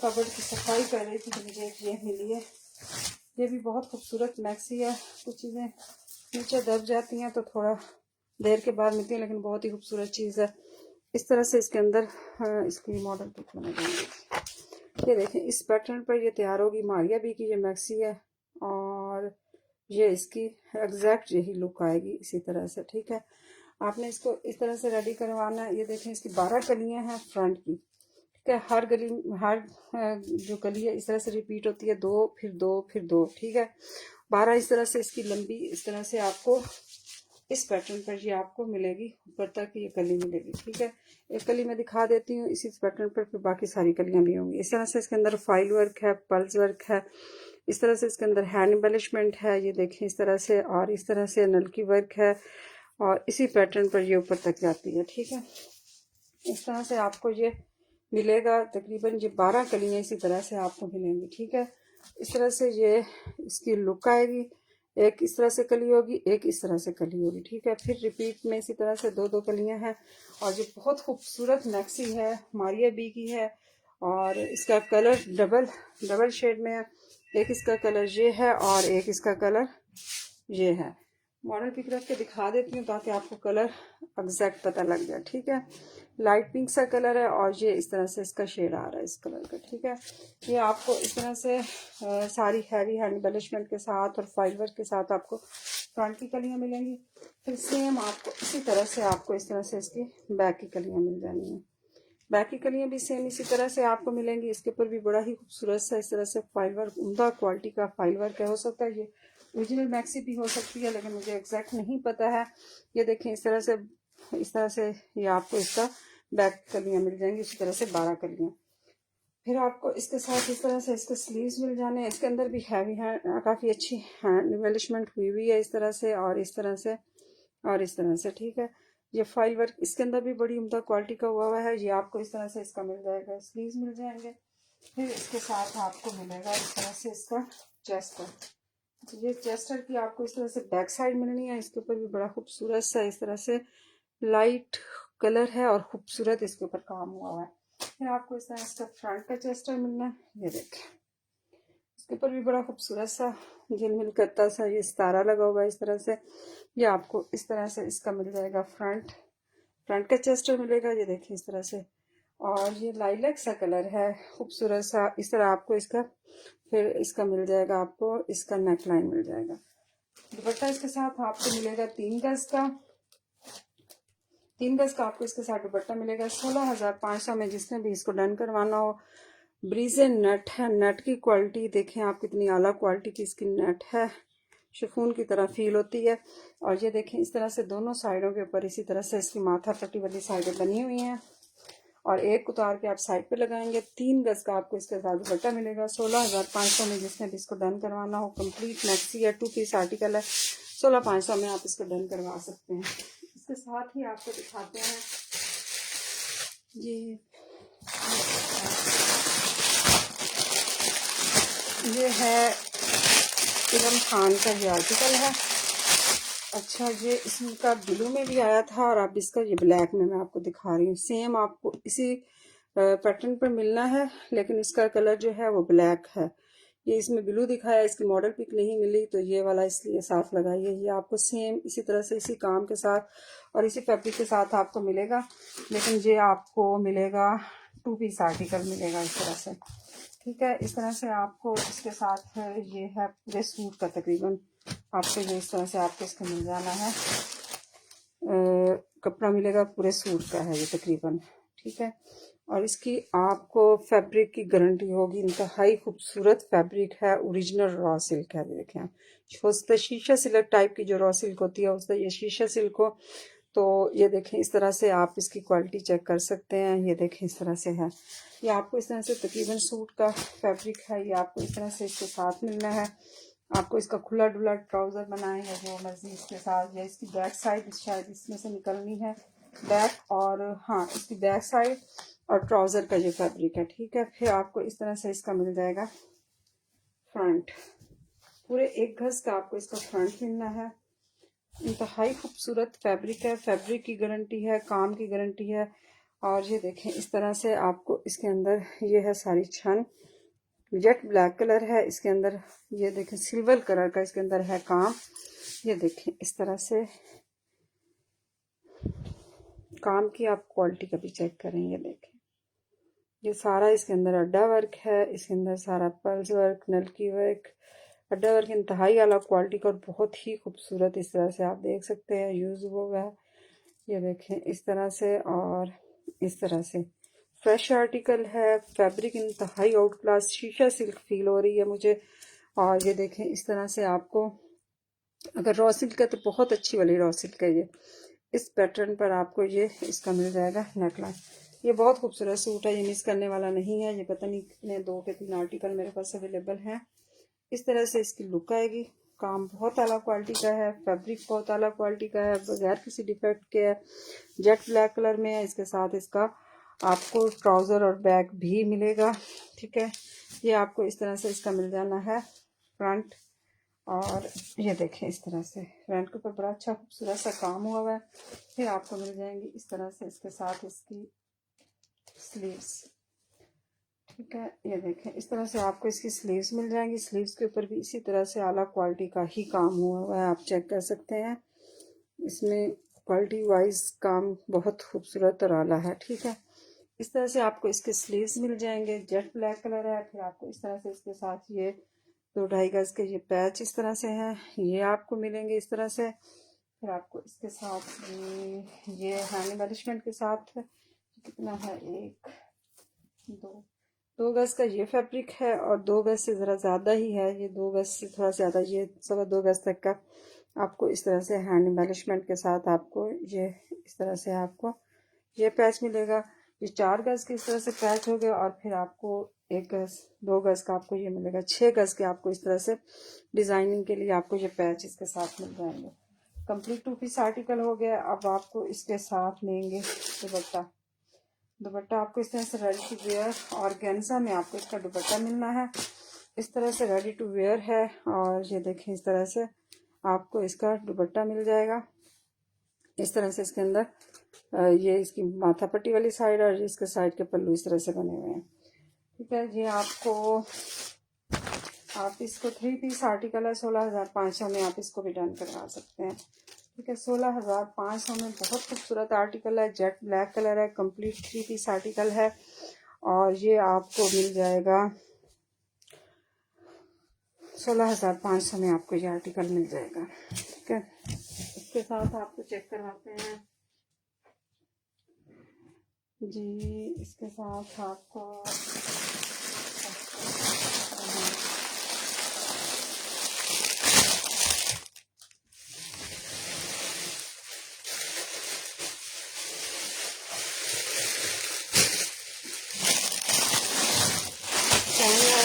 कबर्ड की सफाई कर रही थी तो मुझे एक ये मिली है। ये भी बहुत खूबसूरत मैक्सी है। कुछ चीज़ें नीचे दब जाती हैं तो थोड़ा देर के बाद मिलती है, लेकिन बहुत ही खूबसूरत चीज़ है। इस तरह से इसके अंदर इसकी मॉडल पिक बना देंगे। ये देखें, इस पैटर्न पर ये तैयार होगी। मारिया बी की ये मैक्सी है और ये इसकी एग्जैक्ट यही लुक आएगी इसी तरह से। ठीक है, आपने इसको इस तरह से रेडी करवाना है। ये देखें, इसकी 12 कलियां हैं फ्रंट की। ठीक है, हर गली हर जो कली है इस तरह से रिपीट होती है, 2 फिर 2 फिर 2। ठीक है, 12 इस तरह से इसकी लंबी इस तरह से आपको इस पैटर्न पर ये आपको मिलेगी, ऊपर तक ये कली मिलेगी। ठीक है, एक कली मैं दिखा देती हूँ इसी पैटर्न पर, फिर बाकी सारी कलियां भी होंगी। इस तरह से इसके अंदर फाइल वर्क है, पल्स वर्क है। इस तरह से इसके अंदर हैंड एम्बेलिशमेंट है, ये देखें इस तरह से। और इस तरह से नलकी वर्क है और इसी पैटर्न पर ये ऊपर तक जाती है। ठीक है, इस तरह से आपको ये मिलेगा। तकरीबन ये 12 कलियाँ इसी तरह से आपको मिलेंगी। ठीक है, इस तरह से ये इसकी लुक आएगी। एक इस तरह से कली होगी, एक इस तरह से कली होगी। ठीक है, फिर रिपीट में इसी तरह से 2 कलियाँ हैं। और ये बहुत खूबसूरत मैक्सी है, मारिया बी की है। और इसका कलर डबल शेड में है। एक इसका कलर ये है और एक इसका कलर ये है। मॉडल पिक रख के दिखा देती हूँ ताकि आपको कलर एग्जैक्ट पता लग जाए। ठीक है, लाइट पिंक सा कलर है और ये इस तरह से इसका शेड आ रहा है इस कलर का। ठीक है, ये आपको इस तरह से सारी हैवी हैंड एम्बेलिशमेंट के साथ और फाइल वर्क के साथ आपको फ्रंट की कलियाँ मिलेंगी। फिर सेम आपको इसी तरह से आपको इस तरह से इसकी बैक की कलियाँ मिल जानी है। बैक की कलियाँ भी सेम इसी तरह से आपको मिलेंगी। इसके ऊपर भी बड़ा ही खूबसूरत सा इस तरह से फाइल वर्क, उम्दा क्वालिटी का फाइल वर्क है। हो सकता है ये ओरिजिनल मैक्सी भी हो सकती है, लेकिन मुझे एग्जैक्ट नहीं पता है। ये देखें, इस तरह से ये आपको इसका बैक कलियाँ मिल जाएंगी। इसी तरह से 12 कलियाँ। फिर आपको इसके साथ इस तरह से इसके स्लीव्स मिल जाने हैं। इसके अंदर भी हैवी है, काफ़ी अच्छी हैंड एम्बेलिशमेंट हुई है इस तरह से और इस तरह से और इस तरह से। ठीक है, ये फाइल वर्क इसके अंदर भी बड़ी उम्दा क्वालिटी का हुआ है। ये आपको इस तरह से इसका मिल जाएगा, स्लीव्स मिल जाएंगे। फिर इसके साथ आपको मिलेगा इस तरह से इसका चेस्टर। ये चेस्टर की आपको इस तरह से बैक साइड मिलनी है। इसके ऊपर भी बड़ा खूबसूरत सा इस तरह से लाइट कलर है और खूबसूरत इसके ऊपर काम हुआ है। फिर आपको इस तरह इसका फ्रंट का चेस्टर मिलना है। ये देखें, इसके ऊपर भी बड़ा खूबसूरत सा झिलमिल करता सा ये सितारा लगा हुआ है इस तरह से। ये आपको इस तरह से इसका मिल जाएगा फ्रंट का चेस्टर मिलेगा। ये देखिए इस तरह से। और ये लाइलैक सा कलर है, खूबसूरत सा इस तरह आपको इसका। फिर इसका मिल जाएगा आपको इसका नेक लाइन मिल जाएगा। दुपट्टा इसके साथ आपको मिलेगा 3 गज का। 3 गज का आपको इसके साथ दुपट्टा मिलेगा 16,500 में। जिसने भी इसको डन करवाना हो, ब्रीजे नेट है। नेट की क्वालिटी देखें आप, कितनी आला क्वालिटी की इसकी नेट है, शिफॉन की तरह फील होती है। और ये देखें, इस तरह से दोनों साइडों के ऊपर इसी तरह से इसकी माथा पट्टी वाली साइडें बनी हुई हैं और एक उतार के आप साइड पे लगाएंगे। 3 गज का आपको इसके साथ दुपट्टा मिलेगा 16,500 में। जिसने भी इसको डन करवाना हो, कंप्लीट मैक्सी या 2 पीस आर्टिकल है, 16,500 में आप इसको डन करवा सकते हैं। इसके साथ ही आपको दिखाते हैं ये है इरम खान का ये आर्टिकल है। अच्छा, ये इसका ब्लू में भी आया था और अब इसका ये ब्लैक में मैं आपको दिखा रही हूँ। सेम आपको इसी पैटर्न पर मिलना है, लेकिन इसका कलर जो है वो ब्लैक है। ये इसमें ब्लू दिखाया, इसकी मॉडल पिक नहीं मिली तो ये वाला इसलिए साथ लगाइए। ये आपको सेम इसी तरह से इसी काम के साथ और इसी फैब्रिक के साथ आपको मिलेगा, लेकिन ये आपको मिलेगा 2 पीस आर्टिकल मिलेगा इस तरह से। ठीक है, इस तरह से आपको इसके साथ ये है पूरे सूट का तकरीबन आपको ये इस तरह से आपको इसका मिल जाना है। कपड़ा मिलेगा पूरे सूट का है ये तकरीबन। ठीक है। और इसकी आपको फैब्रिक की गारंटी होगी, इंतहाई खूबसूरत फैब्रिक है, ओरिजिनल रॉ सिल्क है। देखें आप शीशा सिल्क टाइप की जो रॉ सिल्क होती है उससे ये शीशा सिल्क हो, तो ये देखें इस तरह से आप इसकी क्वालिटी चेक कर सकते हैं। ये देखें इस तरह से है, ये आपको इस तरह से तकरीबन सूट का फैब्रिक है। ये आपको इस तरह से इसके साथ मिलना है। आपको इसका खुला डुला ट्राउज़र बनाए है जो मर्जी इसके साथ, या इसकी बैक साइड शायद इसमें से निकलनी है बैक, और हाँ इसकी बैक साइड और ट्राउज़र का ये फैब्रिक है, ठीक है। फिर आपको इस तरह से इसका मिल जाएगा फ्रंट, पूरे 1 गज का आपको इसका फ्रंट मिलना है। इंतहाई खूबसूरत फैब्रिक है, फैब्रिक की गारंटी है, काम की गारंटी है। और ये देखें इस तरह से आपको इसके अंदर ये है सारी छन, जेट ब्लैक कलर है इसके अंदर। ये देखें सिल्वर कलर का इसके अंदर है काम। ये देखें इस तरह से काम की आप क्वालिटी का भी चेक करें। ये देखें ये सारा इसके अंदर अड्डा वर्क है, इसके अंदर सारा पल्स वर्क, नलकी वर्क, अड्डा वर्क इंतहाई आला क्वालिटी का और बहुत ही खूबसूरत इस तरह से आप देख सकते हैं यूज़ हुआ है। ये देखें इस तरह से, और इस तरह से फ्रेश आर्टिकल है, फैब्रिक इंतहाई आउट क्लास शीशा सिल्क फील हो रही है मुझे। और ये देखें इस तरह से आपको अगर रॉ सिल्क है तो बहुत अच्छी वाली रॉ सिल्क है। ये इस पैटर्न पर आपको ये इसका मिल जाएगा नेकलाइन। ये बहुत खूबसूरत सूट है, ये मिस करने वाला नहीं है। ये पता नहीं कितने 2 के 3 आर्टिकल मेरे पास अवेलेबल हैं। इस तरह से इसकी लुक आएगी। काम बहुत आला क्वालिटी का है, फैब्रिक बहुत आला क्वालिटी का है, बगैर किसी डिफेक्ट के है, जेट ब्लैक कलर में है। इसके साथ इसका आपको ट्राउज़र और बैग भी मिलेगा, ठीक है। ये आपको इस तरह से इसका मिल जाना है फ्रंट। और ये देखें इस तरह से फ्रंट के ऊपर बड़ा अच्छा खूबसूरत सा काम हुआ हुआ है। फिर आपको मिल जाएंगी इस तरह से इसके साथ इसकी स्लीव्स, ठीक है। ये देखें इस तरह से आपको इसकी स्लीव्स मिल जाएंगी। स्लीव्स के ऊपर भी इसी तरह से आला क्वालिटी का ही काम हुआ हुआ है, आप चेक कर सकते हैं। इसमें क्वालिटी वाइज काम बहुत खूबसूरत और आला है, ठीक है। इस तरह से आपको इसके स्लीव्स मिल जाएंगे, जेट ब्लैक कलर है। फिर आपको इस तरह से इसके साथ ये 2-2.5 गज के ये पैच इस तरह से हैं, ये आपको मिलेंगे इस तरह से। फिर आपको इसके साथ ये हैंड एम्बेलिशमेंट के साथ कितना है, 1 2 गज का ये फैब्रिक है, और 2 गज से ज़रा ज़्यादा ही है, ये 2 गज से थोड़ा ज़्यादा, ये 2.25 गज तक का आपको इस तरह से हैंड एम्बेलिशमेंट के साथ आपको ये इस तरह से आपको ये पैच मिलेगा। ये 4 गज के इस तरह से पैच हो गया, और फिर आपको 1 गज 2 गज का आपको ये मिलेगा। 6 गज के आपको इस तरह से डिज़ाइनिंग के लिए आपको ये पैच इसके साथ मिल जाएंगे। कंप्लीट 2 पीस आर्टिकल हो गया। अब आपको इसके साथ लेंगे दुपट्टा। दुपट्टा आपको इस तरह से रेडी टू वेयर, ऑर्गेन्जा में आपको इसका दुपट्टा मिलना है। इस तरह से रेडी टू वेयर है, और ये देखें इस तरह से आपको इसका दुपट्टा मिल जाएगा। इस तरह से इसके अंदर ये इसकी माथा पट्टी वाली साइड और इसके साइड के पल्लू इस तरह से बने हुए हैं, ठीक है। ये आपको आप इसको 3 पीस आर्टिकल है, 16,500 में आप इसको भी डन करवा सकते हैं, ठीक है। 16,500 में बहुत खूबसूरत आर्टिकल है, जेट ब्लैक कलर है, कंप्लीट 3 पीस आर्टिकल है। और ये आपको मिल जाएगा 16,500 में आपको ये आर्टिकल मिल जाएगा, ठीक है। इसके साथ आपको चेक करवाते हैं जी। इसके साथ आपको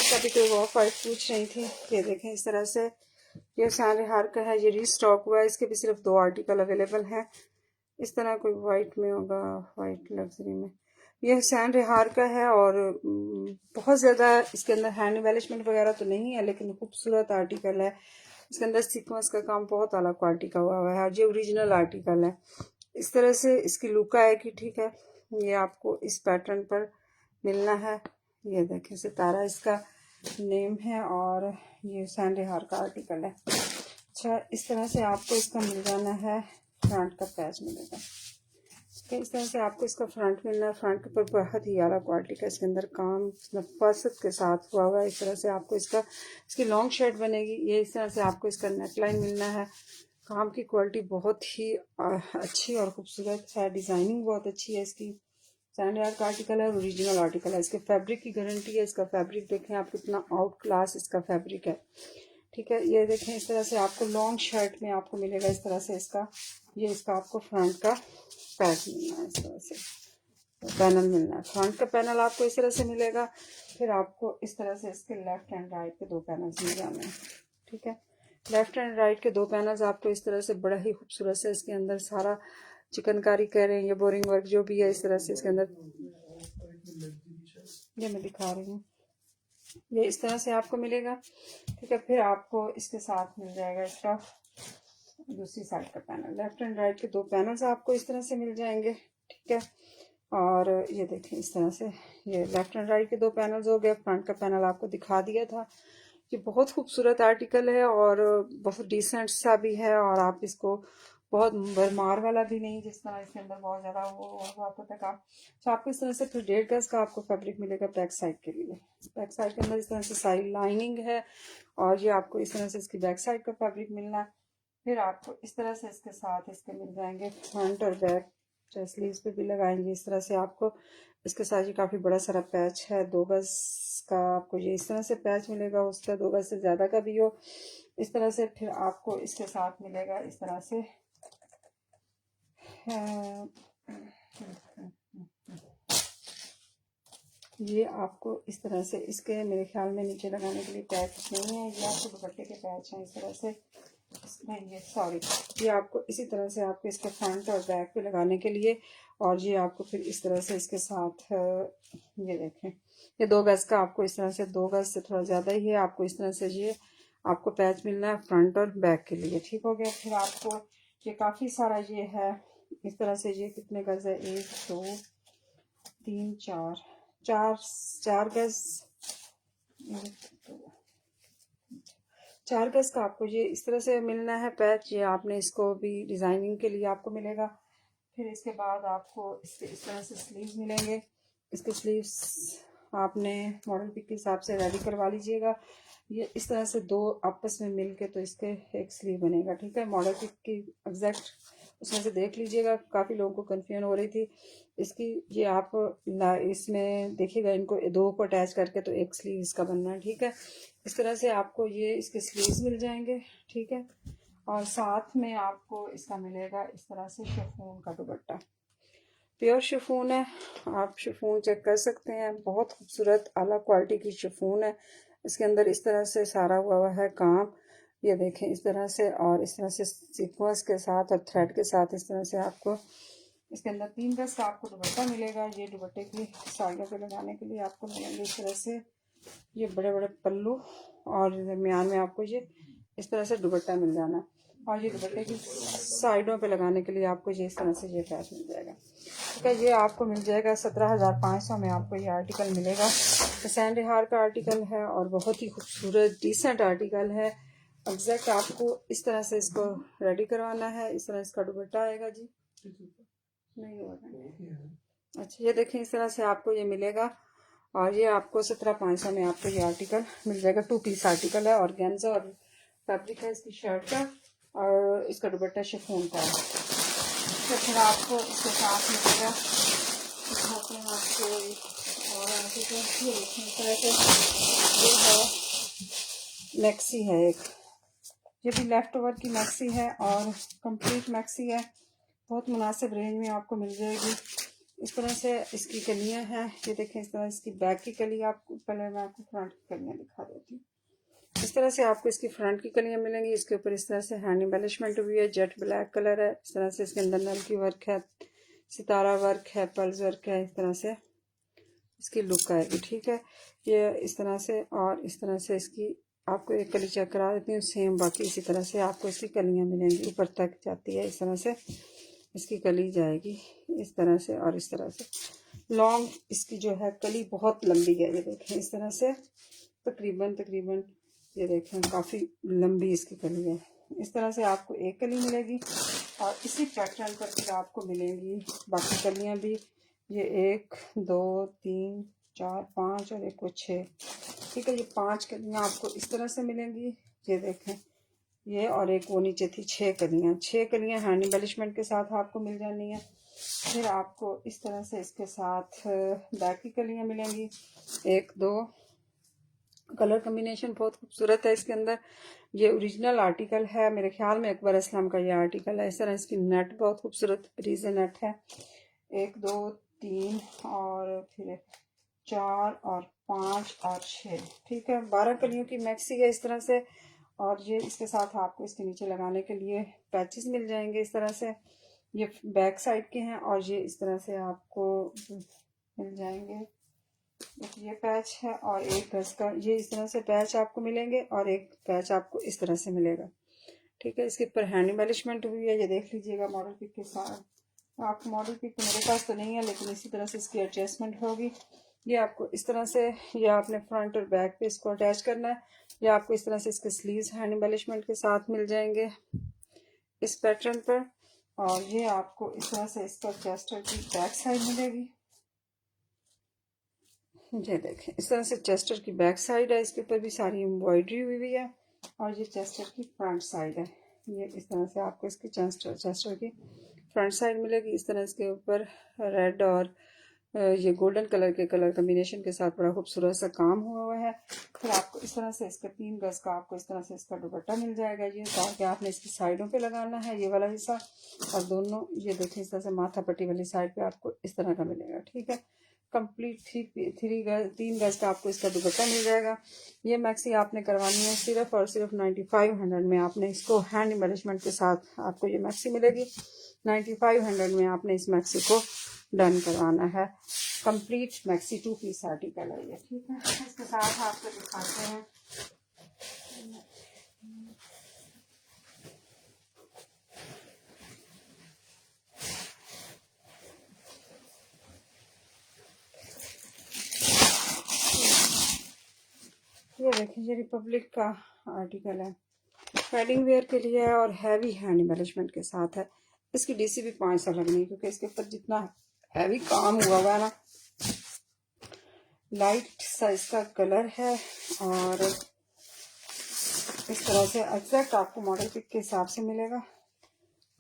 का भी कोई ऑफ वाइट पूछ रही थी। ये देखें इस तरह से ये सारे हार का है, ये रीस्टॉक हुआ है, इसके भी सिर्फ 2 आर्टिकल अवेलेबल हैं। इस तरह कोई वाइट में होगा, वाइट लग्जरी में। ये सैंड हार का है, और बहुत ज़्यादा इसके अंदर हैंड एम्बेलिशमेंट वगैरह तो नहीं है, लेकिन खूबसूरत आर्टिकल है। इसके अंदर सीक्वेंस का काम बहुत आला क्वालिटी का हुआ है, और ये ओरिजिनल आर्टिकल है। इस तरह से इसकी लुक आएगी, ठीक है। ये आपको इस पैटर्न पर मिलना है। ये देखें सितारा इसका नेम है, और ये सैंडहार का आर्टिकल है। अच्छा, इस तरह से आपको इसका मिल जाना है, फ्रंट का पैच मिलेगा, तो इस तरह से आपको इसका फ्रंट मिलना है। फ्रंट के ऊपर बहुत ही आला क्वालिटी का इसके अंदर काम नफासत के साथ हुआ हुआ है। इस तरह से आपको इसकी लॉन्ग शर्ट बनेगी। ये इस तरह से आपको इसका नेकलाइन मिलना है। काम की क्वालिटी बहुत ही अच्छी और खूबसूरत है, डिज़ाइनिंग बहुत अच्छी है इसकी। सैंड आर्ट का आर्टिकल है, ओरिजिनल आर्टिकल है। इसके फैब्रिक की गारंटी है। इसका फैब्रिक देखें आप कितना आउट क्लास इसका फैब्रिक है, ठीक है। ये देखें इस तरह से आपको लॉन्ग शर्ट में आपको मिलेगा इस तरह से इसका, ये इसका आपको फ्रंट का पैच मिलना है, इस तरह से पैनल मिलना है। फ्रंट का पैनल आपको इस तरह से मिलेगा। फिर आपको इस तरह से इसके लेफ्ट एंड राइट के 2 पैनल्स मिल जाने हैं, ठीक है। लेफ्ट एंड राइट के 2 पैनल्स आपको इस तरह से बड़ा ही खूबसूरत से इसके अंदर सारा चिकनकारी कह रहे हैं, ये बोरिंग वर्क जो भी है इस तरह से इसके अंदर, ये मैं दिखा रही हूँ, ये इस तरह से आपको मिलेगा, ठीक है। फिर आपको इसके साथ मिल जाएगा इसका दूसरी साइड का पैनल। लेफ्ट एंड राइट के 2 पैनल्स आपको इस तरह से मिल जाएंगे, ठीक है। और ये देखें इस तरह से ये लेफ्ट एंड राइट के 2 पैनल्स हो गए। फ्रंट का पैनल आपको दिखा दिया था। ये बहुत खूबसूरत आर्टिकल है और बहुत डिसेंट सा भी है, और आप इसको बहुत भरमार वाला भी नहीं जिस तरह इसके अंदर बहुत ज़्यादा वो होता था काम। तो आपको इस तरह से फिर 1.5 गज का आपको फैब्रिक मिलेगा बैक साइड के लिए। बैक साइड के अंदर इस तरह से साइड लाइनिंग है, और ये आपको इस तरह से इसकी बैक साइड का फैब्रिक मिलना है। फिर आपको इस तरह से इसके साथ इसके मिल जाएंगे फ्रंट और बैक, जो स्लीव्स पे भी लगाएंगे इस तरह से आपको इसके साथ। ये काफ़ी बड़ा सारा पैच है, 2 गज का आपको ये इस तरह से पैच मिलेगा, उसका 2 गज से ज़्यादा का भी हो इस तरह से। फिर आपको इसके साथ मिलेगा इस तरह से ये आपको इस तरह से इसके मेरे ख्याल में नीचे लगाने के लिए पैच नहीं है, ये आपको दुपट्टे के पैच हैं इस तरह से, नहीं ये सॉरी, ये आपको इसी तरह से आपको इसके फ्रंट और बैक पे लगाने के लिए। और ये आपको फिर इस तरह से इसके साथ ये देखें, ये 2 गज का आपको इस तरह से 2 गज से थोड़ा ज़्यादा ही है, आपको इस तरह से ये आपको पैच मिलना है फ्रंट और बैक के लिए, ठीक हो गया। फिर आपको ये काफ़ी सारा ये है इस तरह से, ये कितने गज है, 1 2 3 4 4 गज, 4 गज का आपको ये इस तरह से मिलना है पैच। ये आपने इसको भी डिज़ाइनिंग के लिए आपको मिलेगा। फिर इसके बाद आपको इसके इस तरह से स्लीव्स मिलेंगे। इसके स्लीव्स आपने मॉडल पिक के हिसाब से रेडी करवा लीजिएगा। ये इस तरह से 2 आपस में मिल के तो इसके एक स्लीव बनेगा, ठीक है। मॉडल पिक की एग्जैक्ट उसमें से देख लीजिएगा, काफ़ी लोगों को कन्फ्यूजन हो रही थी इसकी। ये आप इसमें देखिएगा, इनको 2 को अटैच करके तो एक स्लीव इसका बनना है, ठीक है। इस तरह से आपको ये इसके स्लीव्स मिल जाएंगे, ठीक है। और साथ में आपको इसका मिलेगा इस तरह से शिफॉन का दुपट्टा, प्योर शिफॉन है। आप शिफॉन चेक कर सकते हैं, बहुत खूबसूरत आला क्वालिटी की शिफॉन है। इसके अंदर इस तरह से सारा हुआ है काम, ये देखें इस तरह से, और इस तरह से सीक्वेंस के साथ और थ्रेड के साथ इस तरह से आपको इसके अंदर 3 गज का आपको दुपट्टा मिलेगा। ये दुपट्टे की साइडों पे लगाने के लिए आपको मिलेंगे इस तरह से ये बड़े बड़े पल्लू, और दरमियान में आपको ये इस तरह से दुपट्टा मिल जाना है। और ये दुपट्टे की साइडों पे लगाने के लिए आपको ये इस तरह से ये पैच मिल जाएगा, ठीक है। ये आपको मिल जाएगा 17,500 में आपको ये आर्टिकल मिलेगा। तो सैंड हार का आर्टिकल है और बहुत ही खूबसूरत डिसेंट आर्टिकल है। एग्जैक्ट आपको इस तरह से इसको रेडी करवाना है। इस तरह इसका दुपट्टा आएगा जी, नहीं होगा। अच्छा ये देखें इस तरह से आपको ये मिलेगा, और ये आपको 17,500 में आपको ये आर्टिकल मिल जाएगा। 2 पीस आर्टिकल है, ऑर्गेन्जा और फैब्रिक है इसकी शर्ट का, और इसका दुपट्टा शिफॉन का है। तो फिर आपको इसके साथ मिलेगा आपको और आर्टिकल ये इस तरह से, ये है मैक्सी है एक, ये भी लेफ्ट ओवर की मैक्सी है और कंप्लीट मैक्सी है, बहुत मुनासिब रेंज में आपको मिल जाएगी। इस तरह से इसकी कलियां हैं, ये देखें इस तरह इसकी बैक की कली, आपको पहले मैं आपको फ्रंट की कलियां दिखा देती हूँ। इस तरह से आपको इसकी फ्रंट की कलियां मिलेंगी। इसके ऊपर इस तरह से हैंड एम्बेलिशमेंट हुई है, जेट ब्लैक कलर है। इस तरह से इसके अंदर नल की वर्क है, सितारा वर्क है, पर्ल्स वर्क है। इस तरह से इसकी लुक आएगी, ठीक है। ये इस तरह से, और इस तरह से इसकी आपको एक कली चेक करा देती हूँ सेम, बाकी इसी तरह से आपको इसकी कलियां मिलेंगी, ऊपर तक जाती है। इस तरह से इसकी कली जाएगी इस तरह से, और इस तरह से लॉन्ग इसकी जो है कली बहुत लंबी है। ये देखें इस तरह से तकरीबन ये देखें काफ़ी लंबी इसकी कली है। इस तरह से आपको एक कली मिलेगी, और इसी पैटर्न पर फिर आपको मिलेंगी बाकी कलियां भी। ये 1 2 3 4 5 और एक को 6, ठीक है। ये 5 कलियां आपको इस तरह से मिलेंगी, ये देखें ये, और एक वो नीचे थी 6 कलियां। 6 कलियां हैंड एम्बेलिशमेंट के साथ आपको मिल जानी है। फिर आपको इस तरह से इसके साथ बैक की कलियाँ मिलेंगी, 1 2। कलर कम्बिनेशन बहुत खूबसूरत है इसके अंदर। ये ओरिजिनल आर्टिकल है, मेरे ख्याल में अकबर असलम का ये आर्टिकल है। इस तरह इसकी नेट बहुत खूबसूरत ब्रीजे नेट है, 1 2 3 और फिर 4 और 5 और 6, ठीक है। 12 कलियों की मैक्सी है इस तरह से। और ये इसके साथ आपको इसके नीचे लगाने के लिए पैचेस मिल जाएंगे इस तरह से। ये बैक साइड के हैं और ये इस तरह से आपको मिल जाएंगे। ये पैच है और एक गज का ये इस तरह से पैच आपको मिलेंगे और एक पैच आपको इस तरह से मिलेगा, ठीक है। इसके ऊपर हैंड एम्बेलिशमेंट हुई है, ये देख लीजिएगा मॉडल पिक के साथ। आपको मॉडल पिक मेरे पास तो नहीं है, लेकिन इसी तरह से इसकी एडजस्टमेंट होगी। ये आपको इस तरह से, ये आपने फ्रंट और बैक पे इसको अटैच करना है। ये आपको इस तरह से इसके स्लीव्स हैंड एम्बेलिशमेंट के साथ मिल जाएंगे इस पैटर्न पर। और ये आपको इस तरह से इसका चेस्टर की बैक साइड मिलेगी। ये देखें इस तरह से चेस्टर की बैक साइड है, इसके ऊपर भी सारी एम्ब्रॉयडरी हुई हुई है। और ये चेस्टर की फ्रंट साइड है। ये इस तरह से आपको इसकी चेस्टर की फ्रंट साइड मिलेगी। इस तरह इसके ऊपर रेड और ये गोल्डन कलर के कलर कम्बिनेशन के साथ बड़ा खूबसूरत सा काम हुआ है। फिर आपको इस तरह से इसका 3 गज का आपको इस तरह से इसका दुपट्टा मिल जाएगा। ये ताकि आपने इसकी साइडों पे लगाना है ये वाला हिस्सा, और दोनों ये देखें इस तरह से माथा पट्टी वाली साइड पे आपको इस तरह का मिलेगा, ठीक है। कंप्लीट 3 गज का आपको इसका दुपट्टा मिल जाएगा। ये मैक्सी आपने करवानी है सिर्फ और सिर्फ 9500 में। आपने इसको हैंड एम्बेलिशमेंट के साथ आपको ये मैक्सी मिलेगी। 9500 में आपने इस मैक्सी को डन करवाना है। कंप्लीट मैक्सी 2 पीस आर्टिकल है ये, ठीक है। इसके साथ आपको दिखाते हैं ये देखिए, ये रिपब्लिक का आर्टिकल है, वेडिंग वेयर के लिए है और हैवी हैंड एम्बेलिशमेंट के साथ है। इसकी डीसी भी 500 लगनी है, क्योंकि इसके ऊपर जितना हैवी काम हुआ हुआ है ना, लाइट सा इसका कलर है। और इस तरह से एग्जैक्ट आपको मॉडल पिक के हिसाब से मिलेगा।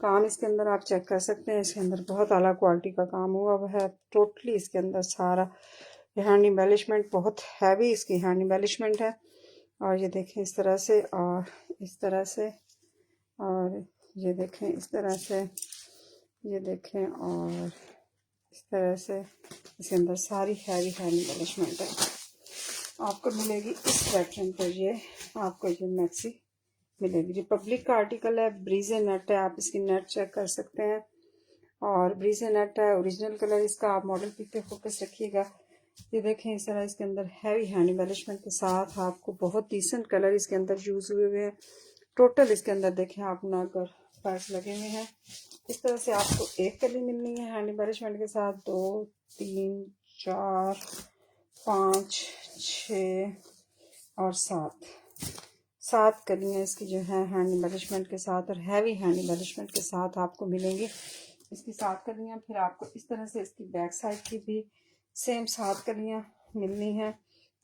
काम इसके अंदर आप चेक कर सकते हैं, इसके अंदर बहुत आला क्वालिटी का काम हुआ हुआ है। टोटली इसके अंदर सारा हैंड एम्बेलिशमेंट, बहुत हैवी इसकी हैंड एम्बेलिशमेंट है। और ये देखें इस तरह से और इस तरह से, और ये देखें इस तरह से, ये देखें और इस तरह से इसके अंदर सारी हैवी हैंड एम्बेलिशमेंट है। आपको मिलेगी इस पैटर्न पर, ये आपको ये मैक्सी मिलेगी। रिपब्लिक का आर्टिकल है, ब्रीजे नेट है, आप इसकी नेट चेक कर सकते हैं। और ब्रीजे नेट है, ओरिजिनल कलर इसका। आप मॉडल पिक पे फोकस रखिएगा। ये देखें इस तरह इसके अंदर हैवी हैंड एम्बेलिशमेंट के साथ आपको बहुत डिसेंट कलर इसके अंदर यूज हुए हुए हैं। टोटल इसके अंदर देखें आप नागर पार्ट्स लगे हुए हैं। इस तरह से आपको एक कली मिलनी है हैंड एम्बेलिशमेंट के साथ, 2 3 4 5 6 और 7 कलियाँ इसकी जो है हैंड एम्बेलिशमेंट के साथ और हैवी हैंड एम्बेलिशमेंट के साथ आपको मिलेंगी इसकी 7 कलियाँ। फिर आपको इस तरह से इसकी बैक साइड की भी सेम 7 कलियाँ मिलनी है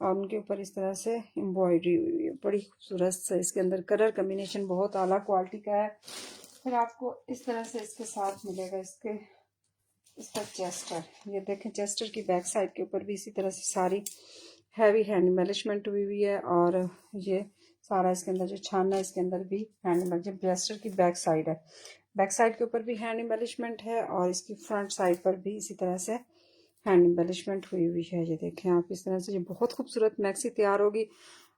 और उनके ऊपर इस तरह से एम्ब्रॉयडरी हुई है, बड़ी खूबसूरत से। इसके अंदर कलर कम्बिनेशन बहुत आला क्वालिटी का है। फिर आपको इस तरह से इसके साथ मिलेगा इसका चेस्टर। ये देखें चेस्टर की बैक साइड के ऊपर भी इसी तरह से सारी हैवी हैंड एम्बेलिशमेंट हुई हुई है। और ये सारा इसके अंदर जो छाना है इसके अंदर भी हैंड एम्बेलिशमेंट, चेस्टर की बैक साइड है, बैक साइड के ऊपर भी हैंड एम्बेलिशमेंट है और इसकी फ्रंट साइड पर भी इसी तरह से हैंड एम्बेलिशमेंट हुई हुई है। ये देखें आप इस तरह से, ये बहुत खूबसूरत मैक्सी तैयार होगी।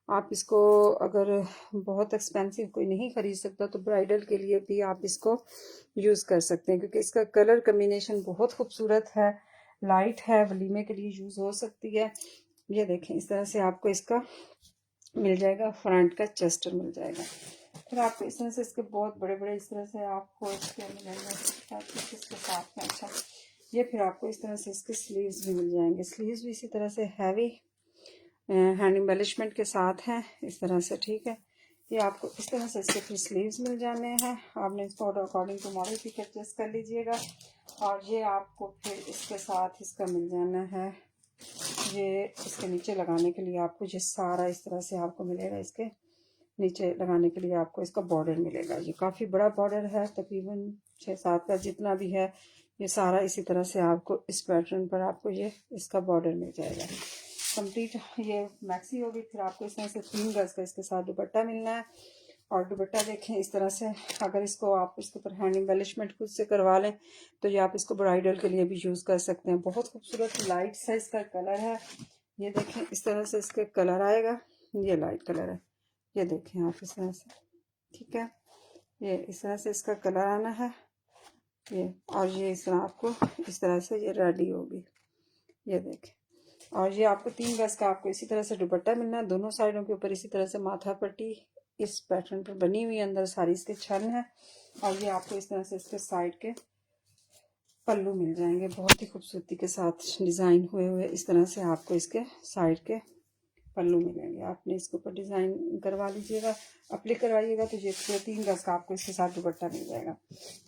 आप इसको अगर बहुत एक्सपेंसिव कोई नहीं खरीद सकता तो ब्राइडल के लिए भी आप इसको यूज़ कर सकते हैं, क्योंकि इसका कलर कम्बिनेशन बहुत खूबसूरत है, लाइट है, वलीमे के लिए यूज़ हो सकती है। ये देखें इस तरह से आपको इसका मिल जाएगा, फ्रंट का चेस्टर मिल जाएगा। फिर आपको इस तरह से इसके बहुत बड़े बड़े इस तरह से आपको इसके मिलेंगे इसके साथ में। अच्छा, ये फिर आपको इस तरह से इसके स्लीव्स भी मिल जाएंगे। स्लीव्स भी इसी तरह से हैवी हैंड एम्बेलिशमेंट के साथ हैं इस तरह से, ठीक है। ये आपको इस तरह से इसके फिर स्लीव्स मिल जाने हैं। आपने इसको according to model pick adjust कर लीजिएगा। और ये आपको फिर इसके साथ इसका मिल जाना है, ये इसके नीचे लगाने के लिए आपको ये सारा इस तरह से आपको मिलेगा। इसके नीचे लगाने के लिए आपको इसका बॉर्डर मिलेगा। ये काफ़ी बड़ा बॉर्डर है, तकरीबन 6-7 का जितना भी है ये सारा इसी तरह से आपको इस पैटर्न पर आपको ये इसका बॉर्डर मिल जाएगा। कंप्लीट ये मैक्सी होगी। फिर आपको इस तरह से 3 गज का इसके साथ दुपट्टा मिलना है। और दुपट्टा देखें इस तरह से, अगर इसको आप इसके ऊपर हैंड एम्बेलिशमेंट खुद से करवा लें तो ये आप इसको ब्राइडल के लिए भी यूज़ कर सकते हैं। बहुत खूबसूरत लाइट सा इसका कलर है। ये देखें इस तरह से इसके कलर आएगा, ये लाइट कलर है, ये देखें आप इस तरह से, ठीक है। ये इस तरह से इसका कलर आना है ये, और ये इस तरह आपको इस तरह से ये रेडी होगी, ये देखें। और ये आपको 3 गज का आपको इसी तरह से दुपट्टा मिलना है। दोनों साइडों के ऊपर इसी तरह से माथा पट्टी इस पैटर्न पर बनी हुई है, अंदर सारी इसके छन है। और ये आपको इस तरह से इसके साइड के पल्लू मिल जाएंगे, बहुत ही खूबसूरती के साथ डिज़ाइन हुए हुए। इस तरह से आपको इसके साइड के पल्लू मिलेंगे। आपने इसके ऊपर डिज़ाइन करवा लीजिएगा, अप्लाई करवाइएगा तो ये 3 गज का आपको इसके साथ दुपट्टा मिल जाएगा।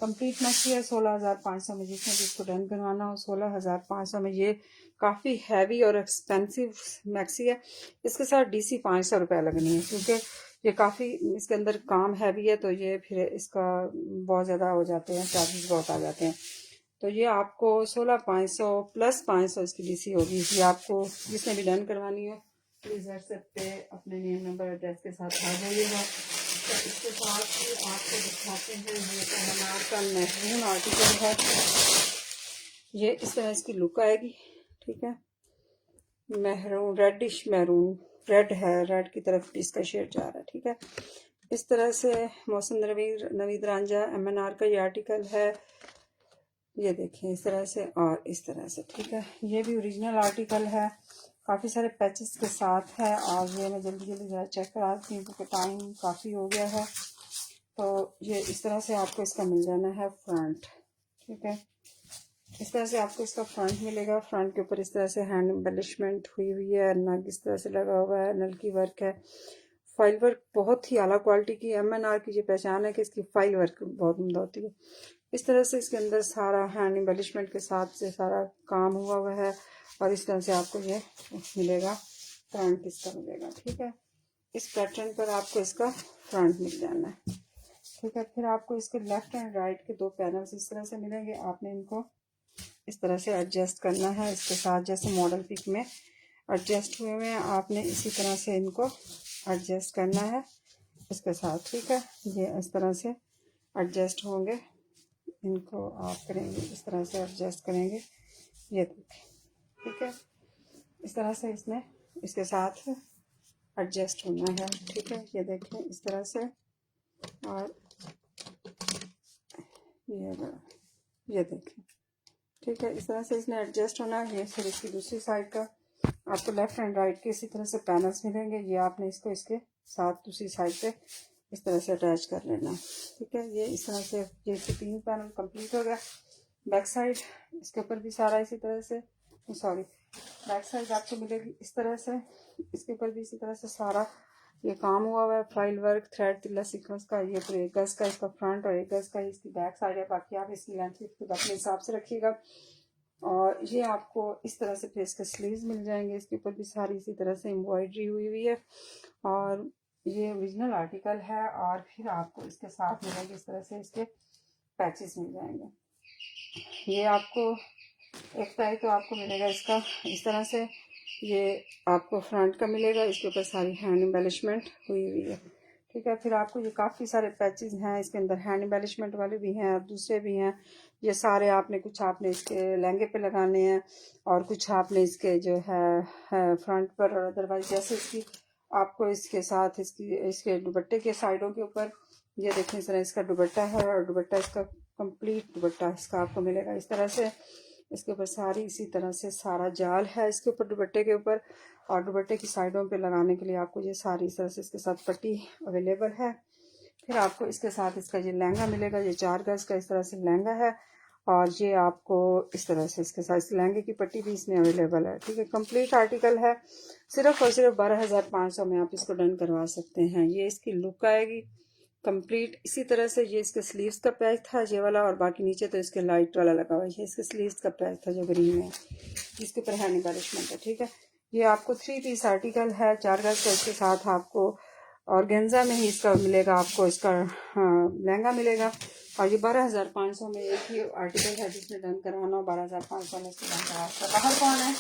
कंप्लीट मैक्सी है 16,500 में। जिसने जिसको डन करवाना हो 16,500 में। ये काफ़ी हैवी और एक्सपेंसिव मैक्सी है। इसके साथ DC 500 रुपये लगनी है, क्योंकि ये काफ़ी इसके अंदर काम हैवी है, तो ये फिर इसका बहुत ज़्यादा हो जाते हैं, चार्जेस बहुत आ जाते हैं। तो ये आपको 16,500 प्लस 500 इसकी DC होगी। ये आपको जिसने भी डन करवानी हो प्लीज़ व्हाट्सएप पे अपने नेम नंबर एड्रेस के साथ आ जाइएगा। तो इसके साथ आपको दिखाते हैं, ये तो हमारा का महरून आर्टिकल है। ये इस तरह इसकी लुक आएगी, ठीक है। महरून, रेडिश महरून, रेड है, रेड की तरफ भी इसका शेड जा रहा है, ठीक है। इस तरह से मौसम नवीद रांझा MNR का ये आर्टिकल है। ये देखें इस तरह से और इस तरह से, ठीक है। ये भी ओरिजिनल आर्टिकल है, काफ़ी सारे पैचेस के साथ है। और ये मैं जल्दी जल्दी ज़रा चेक कराती हूँ क्योंकि टाइम काफ़ी हो गया है। तो ये इस तरह से आपको इसका मिल जाना है फ्रंट, ठीक है। इस तरह से आपको इसका फ्रंट मिलेगा। फ्रंट के ऊपर इस तरह से हैंड एम्बेलिशमेंट हुई हुई है, नग इस तरह से लगा हुआ है, नलकी वर्क है, फाइल वर्क बहुत ही आला क्वालिटी की। MNR की ये पहचान है कि इसकी फाइल वर्क बहुत उम्दा होती है। इस तरह से इसके अंदर सारा हैंड एम्बेलिशमेंट के साथ से सारा काम हुआ हुआ है। और इस तरह से आपको ये मिलेगा, फ्रंट इसका मिलेगा, ठीक है। इस पैटर्न पर आपको इसका फ्रंट मिल जाना है, ठीक है। फिर आपको इसके लेफ्ट एंड राइट के 2 पैनल्स इस तरह से मिलेंगे। आपने इनको इस तरह से एडजस्ट करना है इसके साथ, जैसे मॉडल पिक में एडजस्ट हुए हुए हैं, आपने इसी तरह से इनको एडजस्ट करना है इसके साथ, ठीक है। ये इस तरह से एडजस्ट होंगे, इनको आप करेंगे इस तरह से एडजस्ट करेंगे, ये देखें, ठीक है। इस तरह से इसमें इसके साथ एडजस्ट होना है, ठीक है। ये देखें इस तरह से, और ये देखें, ठीक है। इस तरह से इसमें एडजस्ट होना है। फिर इसकी दूसरी साइड का आपको लेफ्ट एंड राइट के इसी तरह से पैनल्स मिलेंगे। ये आपने इसको इसके साथ दूसरी साइड पे इस तरह से अटैच कर लेना, ठीक है। ये इस तरह से ये 3 पैनल कंप्लीट हो गया। बैक साइड इसके ऊपर भी सारा इसी तरह से, सॉरी, बैक साइड आपको मिलेगी इस तरह से, इसके ऊपर भी इसी तरह से सारा ये काम हुआ हुआ है, फाइल वर्क, थ्रेड, तिल्ला सीक्वेंस का। ये पूरे 1 गज का इसका फ्रंट और 1 गज का इसकी बैक साइड है। बाकी आप इसकी लेंथ खुद अपने हिसाब से रखिएगा। और ये आपको इस तरह से फिर इसके स्लीव्स मिल जाएंगे, इसके ऊपर भी सारी इसी तरह से एम्ब्रॉयडरी हुई हुई है। और ये ओरिजिनल आर्टिकल है। और फिर आपको इसके साथ मिलेंगे इस तरह से इसके पैचेस मिल जाएंगे। ये आपको एक टाइप तो आपको मिलेगा इसका इस तरह से, ये आपको फ्रंट का मिलेगा, इसके ऊपर सारी हैंड एम्बेलिशमेंट हुई हुई है, ठीक है। फिर आपको ये काफ़ी सारे पैचेस हैं, इसके अंदर हैंड एम्बेलिशमेंट वाले भी हैं और दूसरे भी हैं। ये सारे आपने कुछ आपने इसके लहंगे पे लगाने हैं और कुछ आपने इसके जो है फ्रंट पर, और अदरवाइज जैसे इसकी आपको इसके साथ इसके दुपट्टे के साइडों के ऊपर, ये देखें इस तरह इसका दुपट्टा है और दुपट्टा इसका कंप्लीट दुपट्टा इसका आपको मिलेगा इस तरह से। इसके ऊपर सारी इसी तरह से सारा जाल है इसके ऊपर दुपट्टे के ऊपर, और दुपट्टे की साइडों पे लगाने के लिए आपको ये सारी इस तरह से इसके साथ पट्टी अवेलेबल है। फिर आपको इसके साथ इसका ये लहंगा मिलेगा, ये 4 गज का इस तरह से लहंगा है। और ये आपको इस तरह से इसके साथ इस लहंगे की पट्टी भी इसमें अवेलेबल है, ठीक है। कंप्लीट आर्टिकल है, सिर्फ और सिर्फ 12,500 में आप इसको डन करवा सकते हैं। ये इसकी लुक आएगी कंप्लीट इसी तरह से। ये इसके स्लीव्स का पैच था ये वाला, और बाकी नीचे तो इसके लाइट वाला लगा हुआ है। ये इसके स्लीव्स का पैच था जो ग्रीन है, जिसके ऊपर हैंड एम्बेलिशमेंट है, ठीक है। ये आपको 3 पीस आर्टिकल है, 4 गज का। इसके साथ आपको और गेंजा में ही इसका मिलेगा आपको, इसका लहंगा मिलेगा। और ये 12,500 में एक ही आर्टिकल है जिसमें डन करवाना हो, 12,500 में इसको डन करा। तो बाहर कौन है?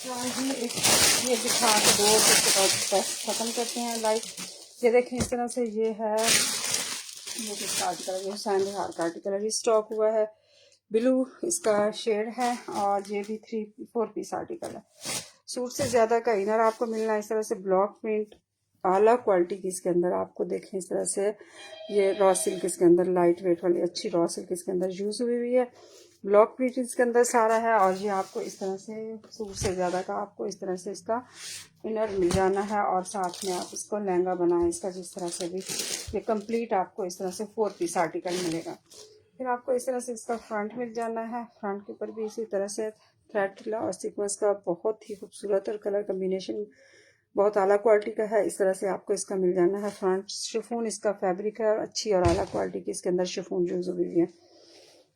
ये दिखा के दो उसके बाद ख़त्म करते हैं लाइव। ये देखें इस तरह से ये है, ये किसका आर्टिकल है? ये सैंडी हार का आर्टिकल है, स्टॉक हुआ है। ब्लू इसका शेड है और ये भी 3-4 पीस आर्टिकल है। सूट से ज़्यादा का इनर आपको मिलना है इस तरह से ब्लॉक प्रिंट आला क्वालिटी की। इसके अंदर आपको देखें इस तरह से ये रॉ सिल्क इसके अंदर लाइट वेट वाली अच्छी रॉ सिल्क इसके अंदर यूज़ हुई हुई है। ब्लॉक प्रिंट इसके अंदर सारा है। और ये आपको इस तरह से सूट से ज़्यादा का आपको इस तरह से इसका इनर मिल जाना है। और साथ में आप इसको लहंगा बनाएं इसका, जिस तरह से भी ये कंप्लीट आपको इस तरह से 4 पीस आर्टिकल मिलेगा। फिर आपको इस तरह से इसका फ्रंट मिल जाना है। फ्रंट के ऊपर भी इसी तरह से थ्रेड और सीक्वेंस का बहुत ही खूबसूरत और कलर कम्बिनेशन बहुत आला क्वालिटी का है। इस तरह से आपको इसका मिल जाना है फ्रंट। शिफॉन इसका फैब्रिक है, अच्छी और आला क्वालिटी की इसके अंदर शिफॉन यूज हुई है।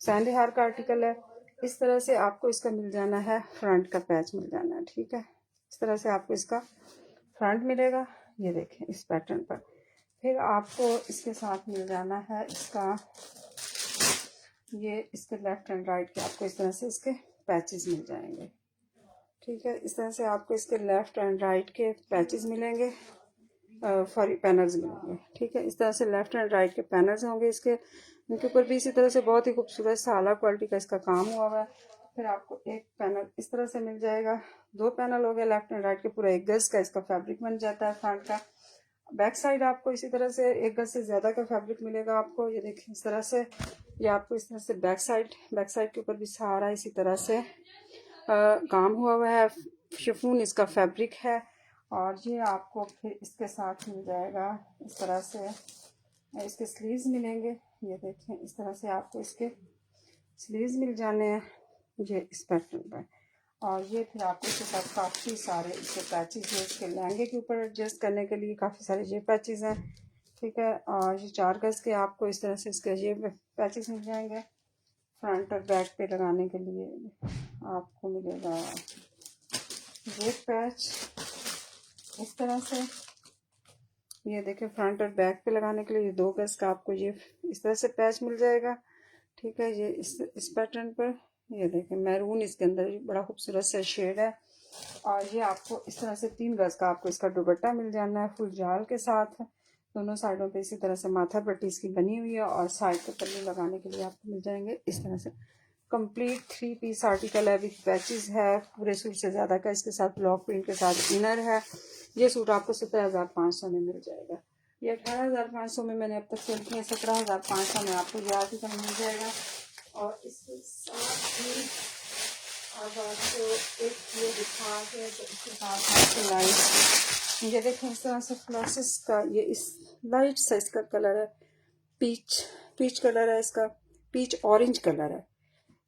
सैंडी हार का आर्टिकल है। इस तरह से आपको इसका मिल जाना है, फ्रंट का पैच मिल जाना है। ठीक है, इस तरह से आपको इसका फ्रंट मिलेगा। ये देखें इस पैटर्न पर। फिर आपको इसके साथ मिल जाना है इसका, ये इसके लेफ्ट एंड राइट के आपको इस तरह से इसके पैचेस मिल जाएंगे। ठीक है, इस तरह से आपको इसके लेफ्ट एंड राइट के पैचेस मिलेंगे, सॉरी पैनल्स मिलेंगे। ठीक है, इस तरह से लेफ्ट एंड राइट के पैनल्स होंगे इसके। इनके ऊपर भी इसी तरह से बहुत ही खूबसूरत सा आला क्वालिटी का इसका काम हुआ हुआ है। फिर आपको एक पैनल इस तरह से मिल जाएगा, 2 पैनल हो गए लेफ्ट एंड राइट के, पूरा 1 गज का इसका फैब्रिक बन जाता है फ्रंट का। बैक साइड आपको इसी तरह से 1 गज से ज़्यादा का फैब्रिक मिलेगा आपको। ये देखिए इस तरह से, ये आपको इस तरह से बैक साइड के ऊपर भी सारा इसी तरह से काम हुआ है। शिफॉन इसका फैब्रिक है। और ये आपको फिर इसके साथ मिल जाएगा इस तरह से, इसके स्लीव्स मिलेंगे। ये देखें इस तरह से आपको इसके स्लीव्स मिल जाने हैं ये इस पैटर्न पर। और ये फिर आपको इसके साथ काफ़ी सारे इसके पैचेस हैं, इसके लहंगे के ऊपर एडजस्ट करने के लिए काफ़ी सारे ये पैचेस हैं। ठीक है, और ये 4 गज के आपको इस तरह से इसके ये पैचेस मिल जाएंगे। फ्रंट और बैक पे लगाने के लिए आपको मिलेगा ये पैच इस तरह से। ये देखें फ्रंट और बैक पे लगाने के लिए ये 2 गज का आपको ये इस तरह से पैच मिल जाएगा। ठीक है, ये इस पैटर्न पर। ये देखें मैरून इसके अंदर बड़ा खूबसूरत सा शेड है। और ये आपको इस तरह से 3 गज का आपको इसका दुपट्टा मिल जाना है फुल जाल के साथ। दोनों साइडों पे इसी तरह से माथा पट्टी इसकी बनी हुई है। और साइड पे पल्लू लगाने के लिए आपको मिल जाएंगे इस तरह से। कंप्लीट 3 पीस आर्टिकल है, विथ पैचेस है, पूरे सूट से ज़्यादा का इसके साथ ब्लॉक प्रिंट के साथ इनर है। ये सूट आपको 17,500 में मिल जाएगा। ये 18,500 में मैंने अब तक सेल किया, 17,500 में आपको ये आर्टिकल मिल जाएगा। और इसके साथ ही अब आपको एक ये दिखा के तो इसके साथ आपको लाइट, ये देखें इस तरह से फ्लॉसेस का ये इस लाइट सा इसका कलर है, पीच कलर है इसका, पीच ऑरेंज कलर है।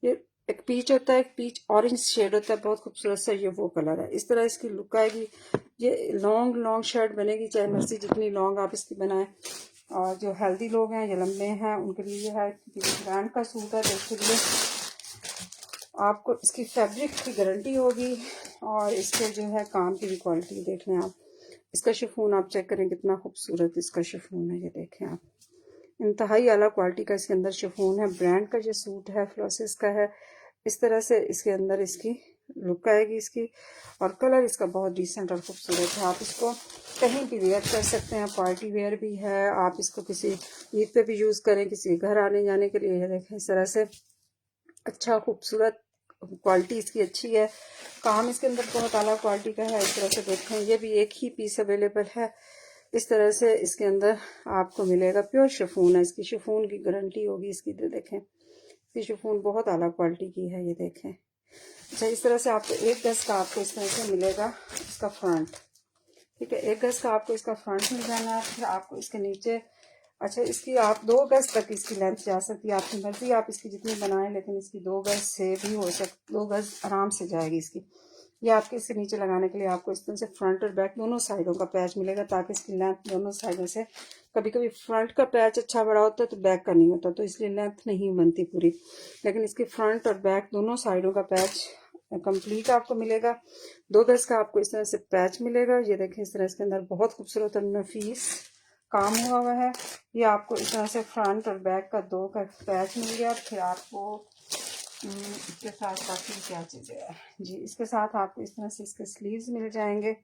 ये एक पीच होता है, एक पीच ऑरेंज शेड होता है, बहुत खूबसूरत सा ये वो कलर है। इस तरह इसकी लुक आएगी। ये लॉन्ग शर्ट बनेगी, चाहे मर्जी जितनी लॉन्ग आप इसकी बनाएं। और जो हेल्दी लोग हैं, ये लंबे हैं, उनके लिए ये है कि ब्रांड का सूट है, तो इसके लिए आपको इसकी फैब्रिक की गारंटी होगी। और इसके जो है काम की भी क्वालिटी देख लें आप। इसका शिफॉन आप चेक करें कितना खूबसूरत इसका शिफॉन है। ये देखें आप, इंतहाई आला क्वालिटी का इसके अंदर शिफॉन है। ब्रांड का जो सूट है फ्लॉसेस का है। इस तरह से इसके अंदर इसकी लुक आएगी इसकी। और कलर इसका बहुत डिसेंट और खूबसूरत है। आप इसको कहीं भी वेयर कर सकते हैं, पार्टी वेयर भी है। आप इसको किसी ईद पे भी यूज़ करें, किसी घर आने जाने के लिए। ये देखें इस तरह से अच्छा खूबसूरत क्वालिटी इसकी अच्छी है। काम इसके अंदर बहुत आला क्वालिटी का है। इस तरह से देखें, ये भी एक ही पीस अवेलेबल है। इस तरह से इसके अंदर आपको मिलेगा, प्योर शिफॉन है, इसकी शिफॉन की गारंटी होगी इसकी। देखें इसकी शिफॉन बहुत आला क्वालिटी की है। ये देखें। अच्छा, इस तरह से आपको 1 गज का आपको इस तरह से मिलेगा इसका फ्रंट। ठीक है, 1 गज का आपको इसका फ्रंट मिल जाना है। फिर आपको इसके नीचे, अच्छा इसकी आप 2 गज तक इसकी लेंथ जा सकती है, आपकी मर्जी आप इसकी जितनी बनाएं, लेकिन इसकी 2 गज से भी हो सकती, 2 गज आराम से जाएगी इसकी। ये आपके इसके नीचे लगाने के लिए आपको इस तरह से फ्रंट और बैक दोनों साइडों का पैच मिलेगा, ताकि इसकी लेंथ दोनों साइडों से, कभी कभी फ्रंट का पैच अच्छा बड़ा होता है तो बैक का नहीं होता, तो इसलिए लेंथ नहीं बनती पूरी। लेकिन इसकी फ्रंट और बैक दोनों साइडों का पैच कंप्लीट आपको मिलेगा। 2 गज का आपको इस तरह से पैच मिलेगा। ये देखें इस तरह इसके अंदर बहुत खूबसूरत और नफीस काम हुआ है। ये आपको इस तरह से फ्रंट और बैक का 2 का पैच मिल गया। फिर आपको इसके साथ बाकी क्या चीज़ें है जी, इसके साथ आपको इस तरह से इसके स्लीव्स मिल जाएंगे।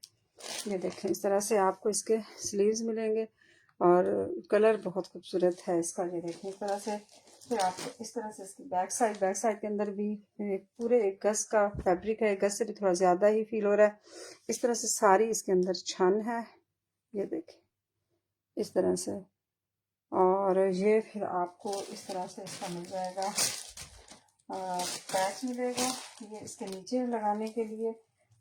ये देखें इस तरह से आपको इसके स्लीव्स मिलेंगे और कलर बहुत खूबसूरत है इसका। ये देखें इस तरह से। फिर आपको इस तरह से इसकी बैक साइड के अंदर भी पूरे 1 गज का फैब्रिक है। 1 गज से भी थोड़ा ज़्यादा ही फील हो रहा है। इस तरह से सारी इसके अंदर छन है। ये देखें इस तरह से। और ये फिर आपको इस तरह से इसका मिल जाएगा पैच मिलेगा। ये इसके नीचे लगाने के लिए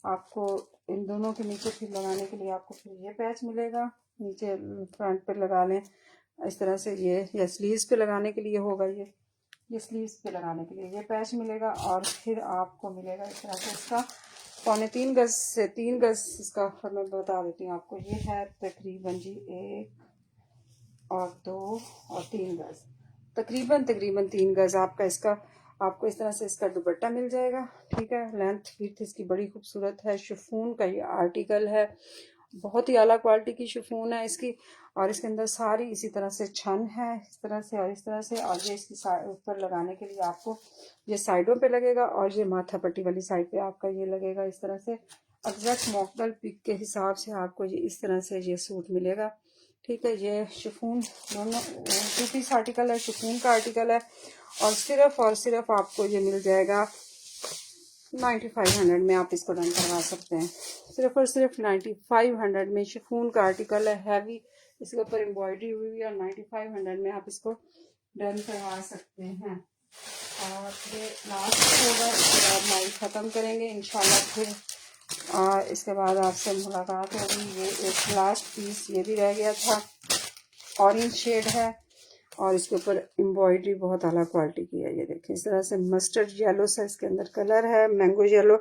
आपको, इन दोनों के नीचे फिर लगाने के लिए आपको फिर ये पैच मिलेगा। नीचे फ्रंट पे लगा लें इस तरह से ये, या स्लीव्स पे लगाने के लिए होगा ये स्लीव्स पे लगाने के लिए ये पैच मिलेगा। और फिर आपको मिलेगा इस तरह से इसका 3.25 गज से 3 गज इसका। और मैं बता देती हूँ आपको, ये है तकरीबन जी 1 और 2 और 3 गज, तकरीबन 3 गज आपका इसका। आपको इस तरह से इसका दुपट्टा मिल जाएगा। ठीक है, लेंथ विड्थ इसकी बड़ी खूबसूरत है। शिफॉन का ये आर्टिकल है, बहुत ही आला क्वालिटी की शिफॉन है इसकी। और इसके अंदर सारी इसी तरह से छन है इस तरह से और इस तरह से। और ये इसकी ऊपर लगाने के लिए आपको ये साइडों पे लगेगा और ये माथा पट्टी वाली साइड पे आपका ये लगेगा इस तरह से। एग्जैक्ट मॉडल पिक के हिसाब से आपको ये इस तरह से ये सूट मिलेगा। ठीक है, ये शिफॉन दोनों 2 पीस आर्टिकल है, शिफॉन का आर्टिकल है। और सिर्फ आपको ये मिल जाएगा 9500 में। आप इसको डन करवा सकते हैं सिर्फ और सिर्फ 9500 में। शिफॉन का आर्टिकल है, हैवी, इसके ऊपर एम्ब्रॉयडरी हुई है और 9500 में आप इसको डन करवा सकते हैं। और ये लास्ट होगा, इसके बाद माइल ख़त्म करेंगे इंशाल्लाह। फिर इसके बाद आपसे मुलाकात होगी। ये एक लास्ट पीस ये भी रह गया था, ऑरेंज शेड है और इसके ऊपर एम्ब्रॉयडरी बहुत आला क्वालिटी की है। ये देखें इस तरह से मस्टर्ड येलो सा इसके अंदर कलर है, मैंगो येलो।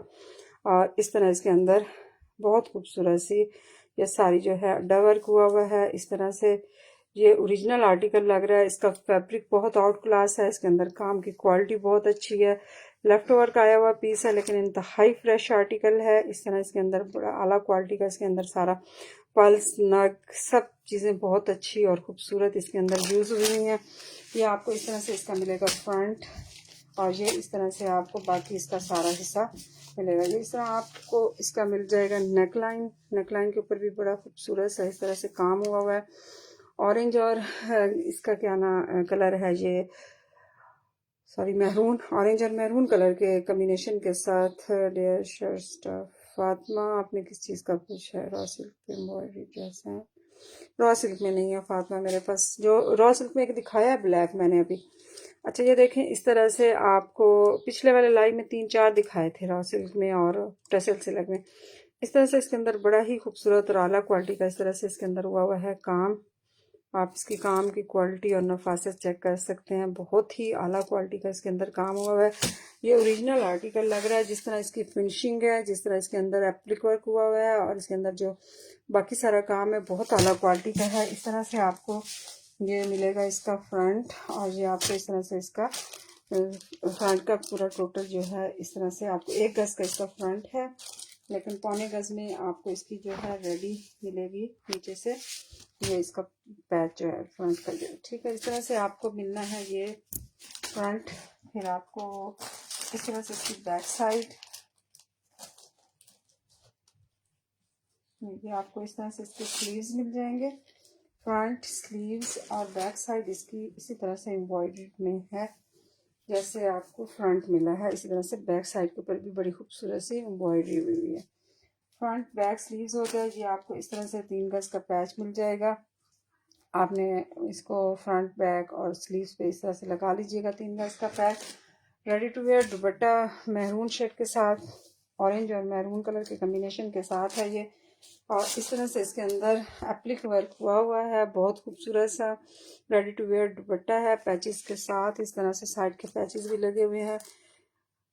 और इस तरह इसके अंदर बहुत खूबसूरत सी ये सारी जो है डवर्क हुआ है इस तरह से। ये ओरिजिनल आर्टिकल लग रहा है। इसका फैब्रिक बहुत आउट क्लास है। इसके अंदर काम की क्वालिटी बहुत अच्छी है। लेफ्ट ओवर का आया हुआ पीस है लेकिन इंतहाई फ्रेश आर्टिकल है। इस तरह इसके अंदर बड़ा आला क्वालिटी का इसके अंदर सारा पल्स नग सब चीज़ें बहुत अच्छी और खूबसूरत इसके अंदर यूज़ हुई हैं। ये आपको इस तरह से इसका मिलेगा फ्रंट और ये इस तरह से आपको बाकी इसका सारा हिस्सा मिलेगा। ये इस तरह आपको इसका मिल जाएगा नेकलाइन। नेकलाइन के ऊपर भी बड़ा खूबसूरत सा इस तरह से काम हुआ है। ऑरेंज और इसका क्या ना कलर है ये, सॉरी मैरून, ऑरेंज और मैरून कलर के कॉम्बिनेशन के साथ। डियर शर्ट स्टफ फातिमा, आपने किस चीज़ का पूछा है? रॉ सिल्क पे एम्ब्रॉयडरी ड्रेस है। रॉ सिल्क में नहीं है फातिमा मेरे पास, जो रॉ सिल्क में एक दिखाया है ब्लैक मैंने अभी। अच्छा ये देखें इस तरह से आपको पिछले वाले लाइव में 3-4 दिखाए थे रॉ सिल्क में और टसल सिल्क में। इस तरह से इसके अंदर बड़ा ही खूबसूरत और आला क्वालिटी का इस तरह से इसके अंदर हुआ है काम। आप इसकी काम की क्वालिटी और नफासत चेक कर सकते हैं। बहुत ही आला क्वालिटी का इसके अंदर काम हुआ है। ये ओरिजिनल आर्टिकल लग रहा है। जिस तरह इसकी फिनिशिंग है, जिस तरह इसके अंदर एप्लिक वर्क हुआ है और इसके अंदर जो बाकी सारा काम है बहुत आला क्वालिटी का है। इस तरह से आपको ये मिलेगा इसका फ्रंट और ये आपको इस तरह से इसका फ्रंट का पूरा टोटल जो है इस तरह से आपको 1 गज का इसका फ्रंट है लेकिन 1.25 गज में आपको इसकी जो है रेडी मिलेगी नीचे से। ये इसका पैच जो है फ्रंट का जो, ठीक है, इस तरह से आपको मिलना है ये फ्रंट। फिर आपको इस तरह से इसकी बैक साइड, ये आपको इस तरह से इसके स्लीव्स मिल जाएंगे। फ्रंट स्लीव्स और बैक साइड इसकी इसी तरह से एम्ब्रॉयडरी में है जैसे आपको फ्रंट मिला है। इसी तरह से बैक साइड के ऊपर भी बड़ी खूबसूरत सी एम्ब्रॉयडरी हुई है। फ्रंट बैक स्लीव्स हो गया। ये आपको इस तरह से 3 गज का पैच मिल जाएगा। आपने इसको फ्रंट बैक और स्लीव्स पे इस तरह से लगा लीजिएगा 3 गज का patch. Ready to wear dupatta maroon shade के साथ, ऑरेंज और मैरून कलर के कॉम्बिनेशन के साथ है ये। और इस तरह से इसके अंदर एप्लिक वर्क हुआ है बहुत खूबसूरत सा। रेडी टू वेयर दुपट्टा है पैचेस के साथ। इस तरह से साइड के पैचेस भी लगे हुए हैं।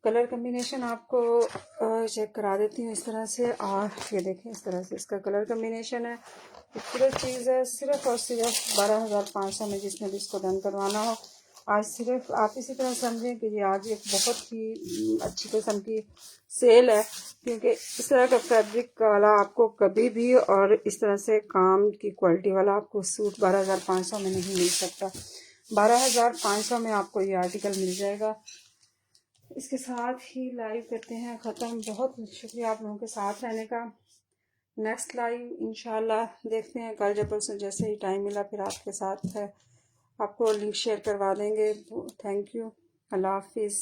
कलर कॉम्बिनेशन आपको चेक करा देती हूँ इस तरह से। और ये देखें इस तरह से इसका कलर कॉम्बिनेशन है। खूबसूरत चीज़ है। सिर्फ और सिर्फ 12,500 में जिसने भी इसको डन करवाना हो आज सिर्फ आप इसी तरह समझें कि ये आज एक बहुत ही अच्छी किस्म की सेल है, क्योंकि इस तरह का फैब्रिक वाला आपको कभी भी और इस तरह से काम की क्वालिटी वाला आपको सूट 12,500 में नहीं मिल सकता। 12,500 में आपको ये आर्टिकल मिल जाएगा। इसके साथ ही लाइव करते हैं ख़त्म। बहुत शुक्रिया आप लोगों के साथ रहने का। नेक्स्ट लाइव इंशाल्लाह देखते हैं कल या परसों, जैसे ही टाइम मिला फिर आपके साथ है, आपको लिंक शेयर करवा देंगे। Thank you. अल्लाह हाफिज़।